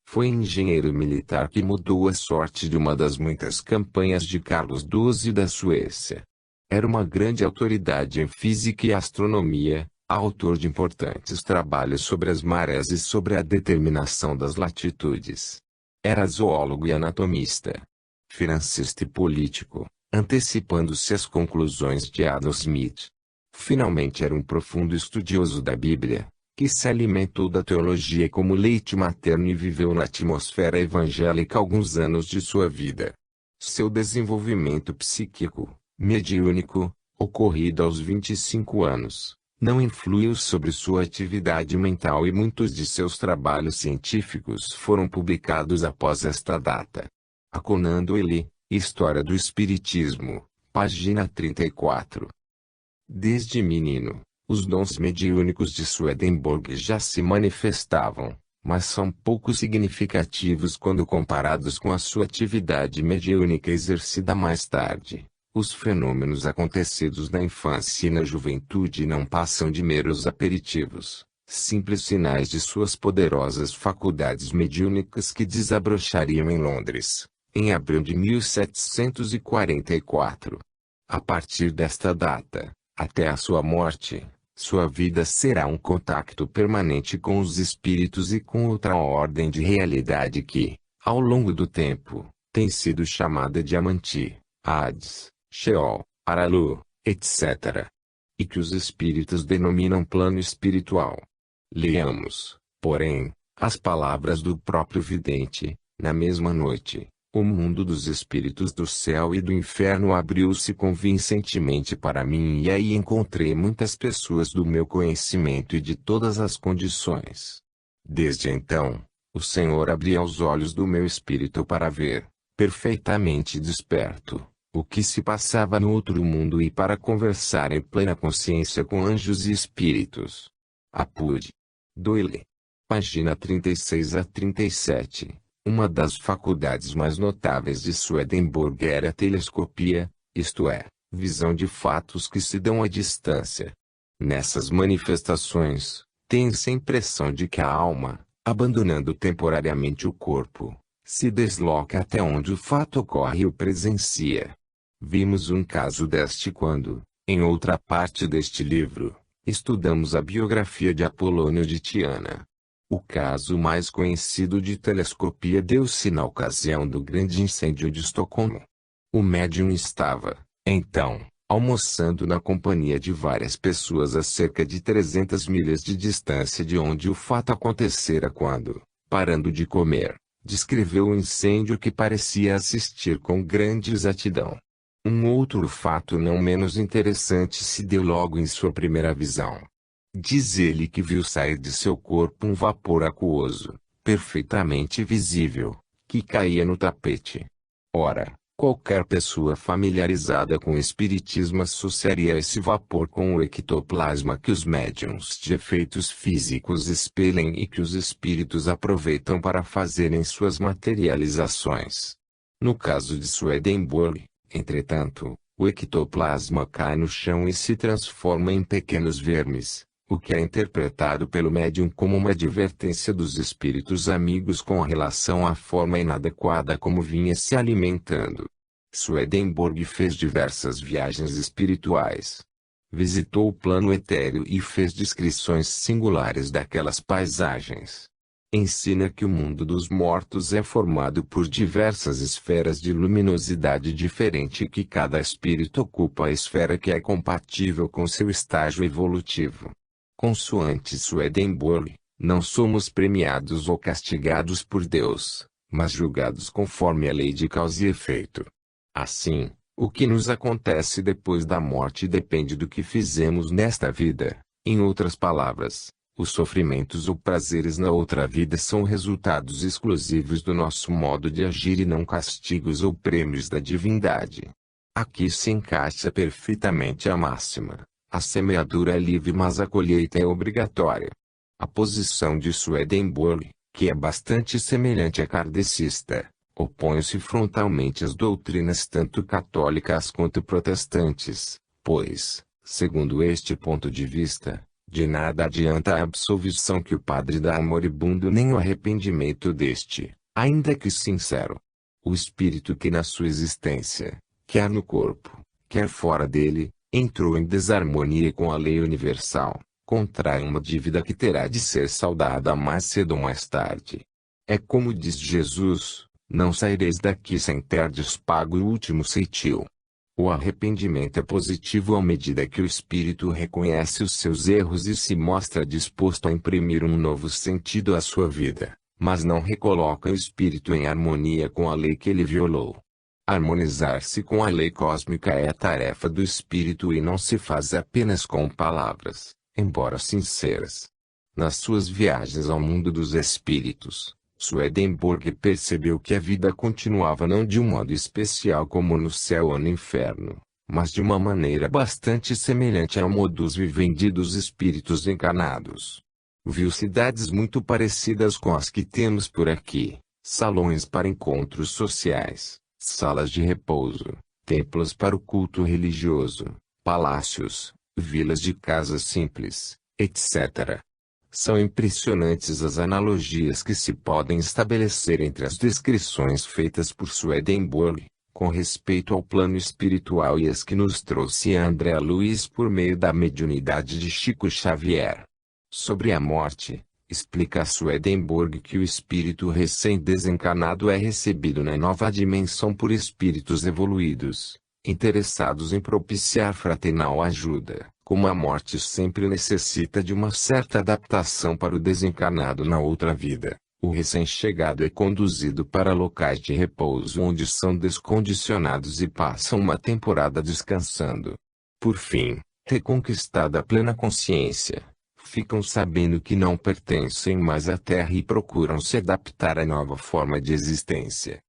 Foi engenheiro militar que mudou a sorte de uma das muitas campanhas de Carlos XII da Suécia. Era uma grande autoridade em física e astronomia, autor de importantes trabalhos sobre as marés e sobre a determinação das latitudes. Era zoólogo e anatomista, financista e político, antecipando-se às conclusões de Adam Smith. Finalmente era um profundo estudioso da Bíblia, que se alimentou da teologia como leite materno e viveu na atmosfera evangélica alguns anos de sua vida. Seu desenvolvimento psíquico, mediúnico, ocorrido aos 25 anos, não influiu sobre sua atividade mental e muitos de seus trabalhos científicos foram publicados após esta data. A Conan Doyle, História do Espiritismo, página 34. Desde menino, os dons mediúnicos de Swedenborg já se manifestavam, mas são pouco significativos quando comparados com a sua atividade mediúnica exercida mais tarde. Os fenômenos acontecidos na infância e na juventude não passam de meros aperitivos, simples sinais de suas poderosas faculdades mediúnicas que desabrochariam em Londres, em abril de 1744. A partir desta data, até a sua morte, sua vida será um contato permanente com os espíritos e com outra ordem de realidade que, ao longo do tempo, tem sido chamada de Amanti, Hades, Sheol, Aralu, etc. E que os espíritos denominam plano espiritual. Leamos, porém, as palavras do próprio vidente. Na mesma noite, o mundo dos espíritos do céu e do inferno abriu-se convincentemente para mim e aí encontrei muitas pessoas do meu conhecimento e de todas as condições. Desde então, o Senhor abria os olhos do meu espírito para ver, perfeitamente desperto, o que se passava no outro mundo e para conversar em plena consciência com anjos e espíritos. Apud. Doyle. Página 36 a 37. Uma das faculdades mais notáveis de Swedenborg era a telescopia, isto é, visão de fatos que se dão à distância. Nessas manifestações, tem-se a impressão de que a alma, abandonando temporariamente o corpo, se desloca até onde o fato ocorre e o presencia. Vimos um caso deste quando, em outra parte deste livro, estudamos a biografia de Apolônio de Tiana. O caso mais conhecido de telescopia deu-se na ocasião do grande incêndio de Estocolmo. O médium estava, então, almoçando na companhia de várias pessoas a cerca de 300 milhas de distância de onde o fato acontecera quando, parando de comer, descreveu o incêndio que parecia assistir com grande exatidão. Um outro fato não menos interessante se deu logo em sua primeira visão. Diz ele que viu sair de seu corpo um vapor aquoso, perfeitamente visível, que caía no tapete. Ora, qualquer pessoa familiarizada com o espiritismo associaria esse vapor com o ectoplasma que os médiuns de efeitos físicos expelem e que os espíritos aproveitam para fazerem suas materializações. No caso de Swedenborg, entretanto, o ectoplasma cai no chão e se transforma em pequenos vermes, o que é interpretado pelo médium como uma advertência dos espíritos amigos com relação à forma inadequada como vinha se alimentando. Swedenborg fez diversas viagens espirituais. Visitou o plano etéreo e fez descrições singulares daquelas paisagens. Ensina que o mundo dos mortos é formado por diversas esferas de luminosidade diferente e que cada espírito ocupa a esfera que é compatível com seu estágio evolutivo. Consoante Swedenborg, não somos premiados ou castigados por Deus, mas julgados conforme a lei de causa e efeito. Assim, o que nos acontece depois da morte depende do que fizemos nesta vida. Em outras palavras, os sofrimentos ou prazeres na outra vida são resultados exclusivos do nosso modo de agir e não castigos ou prêmios da divindade. Aqui se encaixa perfeitamente a máxima: a semeadura é livre mas a colheita é obrigatória. A posição de Swedenborg, que é bastante semelhante à kardecista, opõe-se frontalmente às doutrinas tanto católicas quanto protestantes, pois, segundo este ponto de vista, de nada adianta a absolvição que o padre dá ao moribundo nem o arrependimento deste, ainda que sincero. O espírito que na sua existência, quer no corpo, quer fora dele, entrou em desarmonia com a lei universal, contrai uma dívida que terá de ser saldada mais cedo ou mais tarde. É como diz Jesus: não saireis daqui sem terdes pago o último ceitil. O arrependimento é positivo à medida que o espírito reconhece os seus erros e se mostra disposto a imprimir um novo sentido à sua vida, mas não recoloca o espírito em harmonia com a lei que ele violou. Harmonizar-se com a lei cósmica é a tarefa do espírito e não se faz apenas com palavras, embora sinceras. Nas suas viagens ao mundo dos espíritos, Swedenborg percebeu que a vida continuava não de um modo especial como no céu ou no inferno, mas de uma maneira bastante semelhante ao modus vivendi dos espíritos encarnados. Viu cidades muito parecidas com as que temos por aqui, salões para encontros sociais, salas de repouso, templos para o culto religioso, palácios, vilas de casas simples, etc. São impressionantes as analogias que se podem estabelecer entre as descrições feitas por Swedenborg, com respeito ao plano espiritual e as que nos trouxe André Luiz por meio da mediunidade de Chico Xavier. Sobre a morte, explica Swedenborg que o espírito recém-desencarnado é recebido na nova dimensão por espíritos evoluídos, interessados em propiciar fraternal ajuda. Como a morte sempre necessita de uma certa adaptação para o desencarnado na outra vida, o recém-chegado é conduzido para locais de repouso onde são descondicionados e passam uma temporada descansando. Por fim, reconquistada a plena consciência, ficam sabendo que não pertencem mais à Terra e procuram se adaptar à nova forma de existência.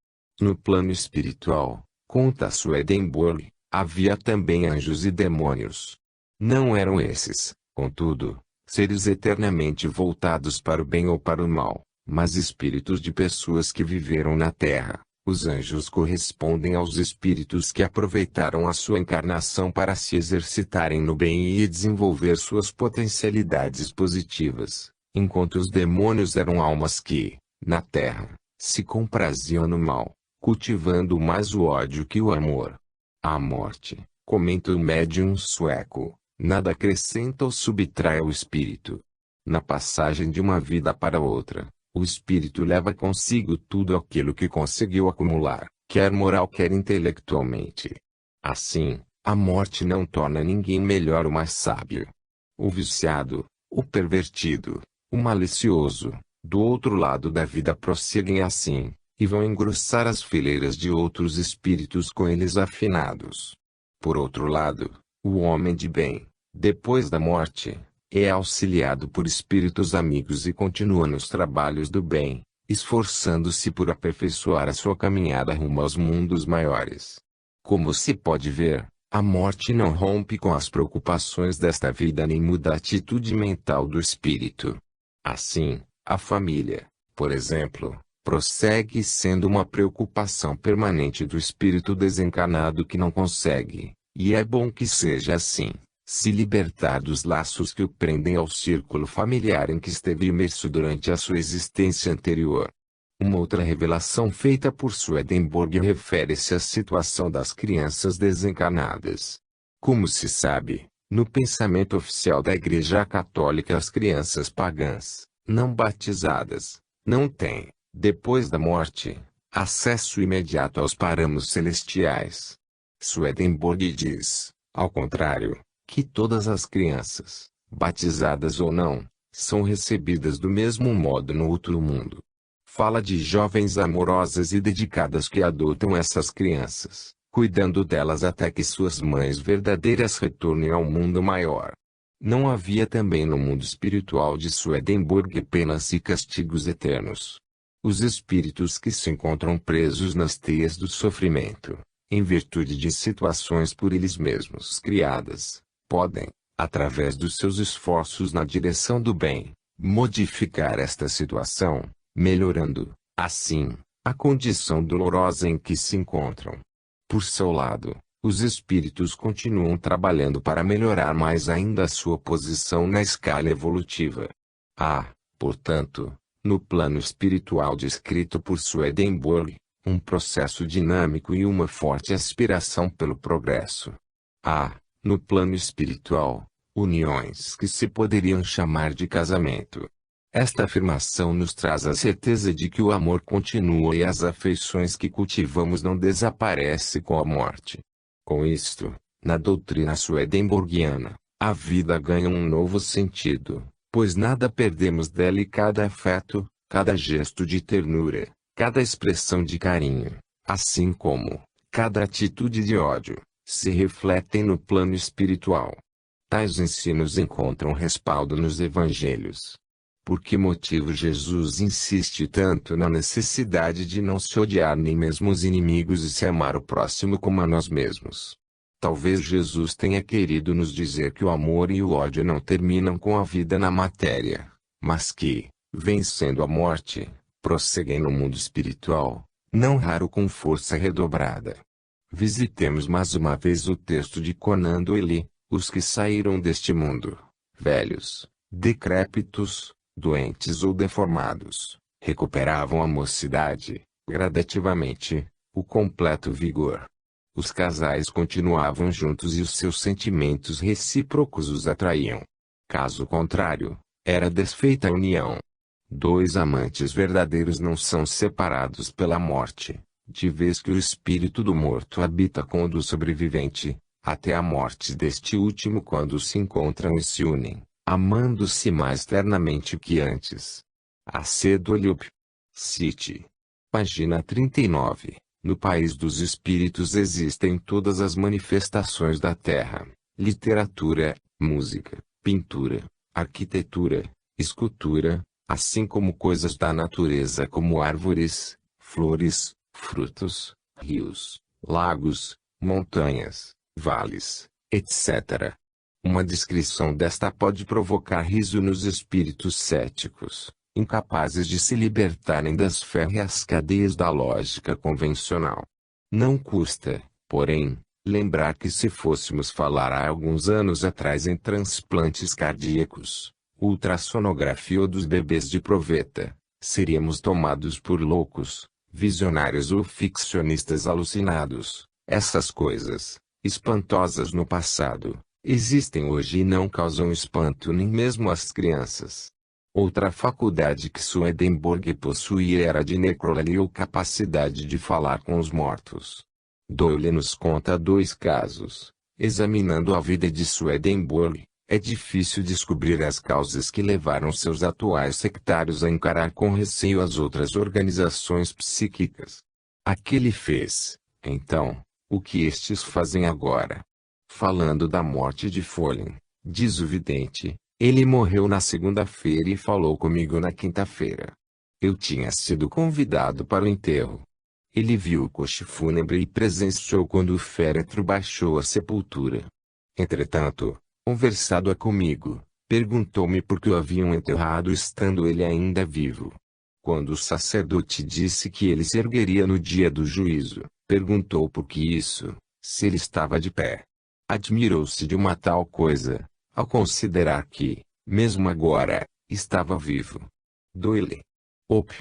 No plano espiritual, conta Swedenborg, havia também anjos e demônios. Não eram esses, contudo, seres eternamente voltados para o bem ou para o mal, mas espíritos de pessoas que viveram na Terra. Os anjos correspondem aos espíritos que aproveitaram a sua encarnação para se exercitarem no bem e desenvolver suas potencialidades positivas, enquanto os demônios eram almas que, na Terra, se compraziam no mal, cultivando mais o ódio que o amor. A morte, comenta o médium sueco, nada acrescenta ou subtrai ao espírito. Na passagem de uma vida para outra, o espírito leva consigo tudo aquilo que conseguiu acumular, quer moral quer intelectualmente. Assim, a morte não torna ninguém melhor ou mais sábio. O viciado, o pervertido, o malicioso, do outro lado da vida prosseguem assim, e vão engrossar as fileiras de outros espíritos com eles afinados. Por outro lado, o homem de bem, depois da morte, é auxiliado por espíritos amigos e continua nos trabalhos do bem, esforçando-se por aperfeiçoar a sua caminhada rumo aos mundos maiores. Como se pode ver, a morte não rompe com as preocupações desta vida nem muda a atitude mental do espírito. Assim, a família, por exemplo, prossegue sendo uma preocupação permanente do espírito desencarnado que não consegue, e é bom que seja assim, se libertar dos laços que o prendem ao círculo familiar em que esteve imerso durante a sua existência anterior. Uma outra revelação feita por Swedenborg refere-se à situação das crianças desencarnadas. Como se sabe, no pensamento oficial da Igreja Católica, as crianças pagãs, não batizadas, não têm, depois da morte, acesso imediato aos parâmetros celestiais. Swedenborg diz, ao contrário, que todas as crianças, batizadas ou não, são recebidas do mesmo modo no outro mundo. Fala de jovens amorosas e dedicadas que adotam essas crianças, cuidando delas até que suas mães verdadeiras retornem ao mundo maior. Não havia também no mundo espiritual de Swedenborg penas e castigos eternos. Os espíritos que se encontram presos nas teias do sofrimento, em virtude de situações por eles mesmos criadas, podem, através dos seus esforços na direção do bem, modificar esta situação, melhorando, assim, a condição dolorosa em que se encontram. Por seu lado, os espíritos continuam trabalhando para melhorar mais ainda a sua posição na escala evolutiva. Há, portanto, no plano espiritual descrito por Swedenborg, um processo dinâmico e uma forte aspiração pelo progresso. Há, no plano espiritual, uniões que se poderiam chamar de casamento. Esta afirmação nos traz a certeza de que o amor continua e as afeições que cultivamos não desaparecem com a morte. Com isto, na doutrina swedenborgiana, a vida ganha um novo sentido, pois nada perdemos dela e cada afeto, cada gesto de ternura, cada expressão de carinho, assim como cada atitude de ódio, se refletem no plano espiritual. Tais ensinos encontram respaldo nos evangelhos. Por que motivo Jesus insiste tanto na necessidade de não se odiar nem mesmo os inimigos e se amar o próximo como a nós mesmos? Talvez Jesus tenha querido nos dizer que o amor e o ódio não terminam com a vida na matéria, mas que, vencendo a morte, prosseguem no mundo espiritual, não raro com força redobrada. Visitemos mais uma vez o texto de Conan Doyle. Os que saíram deste mundo, velhos, decrépitos, doentes ou deformados, recuperavam a mocidade, gradativamente, o completo vigor. Os casais continuavam juntos e os seus sentimentos recíprocos os atraíam. Caso contrário, era desfeita a união. Dois amantes verdadeiros não são separados pela morte, de vez que o espírito do morto habita com o do sobrevivente, até a morte deste último, quando se encontram e se unem, amando-se mais ternamente que antes. A.C. Doyle. Cite. Página 39. No país dos espíritos existem todas as manifestações da terra: literatura, música, pintura, arquitetura, escultura, assim como coisas da natureza como árvores, flores, frutos, rios, lagos, montanhas, vales, etc. Uma descrição desta pode provocar riso nos espíritos céticos, incapazes de se libertarem das férreas cadeias da lógica convencional. Não custa, porém, lembrar que se fôssemos falar há alguns anos atrás em transplantes cardíacos, ultrassonografia ou dos bebês de proveta, seríamos tomados por loucos, visionários ou ficcionistas alucinados. Essas coisas, espantosas no passado, existem hoje e não causam espanto nem mesmo às crianças. Outra faculdade que Swedenborg possuía era a de necrolalia ou capacidade de falar com os mortos. Doyle nos conta dois casos. Examinando a vida de Swedenborg, é difícil descobrir as causas que levaram seus atuais sectários a encarar com receio as outras organizações psíquicas. Aquele fez, então, o que estes fazem agora. Falando da morte de Follen, diz o vidente, ele morreu na segunda-feira e falou comigo na quinta-feira. Eu tinha sido convidado para o enterro. Ele viu o coche fúnebre e presenciou quando o féretro baixou à sepultura. Entretanto, conversado comigo, perguntou-me por que o haviam enterrado estando ele ainda vivo. Quando o sacerdote disse que ele se ergueria no dia do juízo, perguntou por que isso, se ele estava de pé. Admirou-se de uma tal coisa, ao considerar que, mesmo agora, estava vivo. Doyle. Op.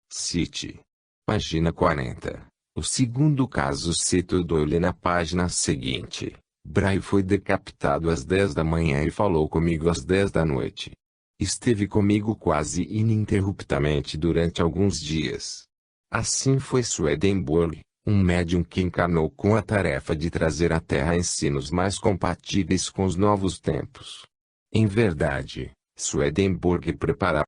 Cite. Página 40. O segundo caso cita Doyle na página seguinte. Bray foi decapitado às 10 da manhã e falou comigo às 10 da noite. Esteve comigo quase ininterruptamente durante alguns dias. Assim foi Swedenborg, um médium que encarnou com a tarefa de trazer à Terra ensinos mais compatíveis com os novos tempos. Em verdade, Swedenborg preparava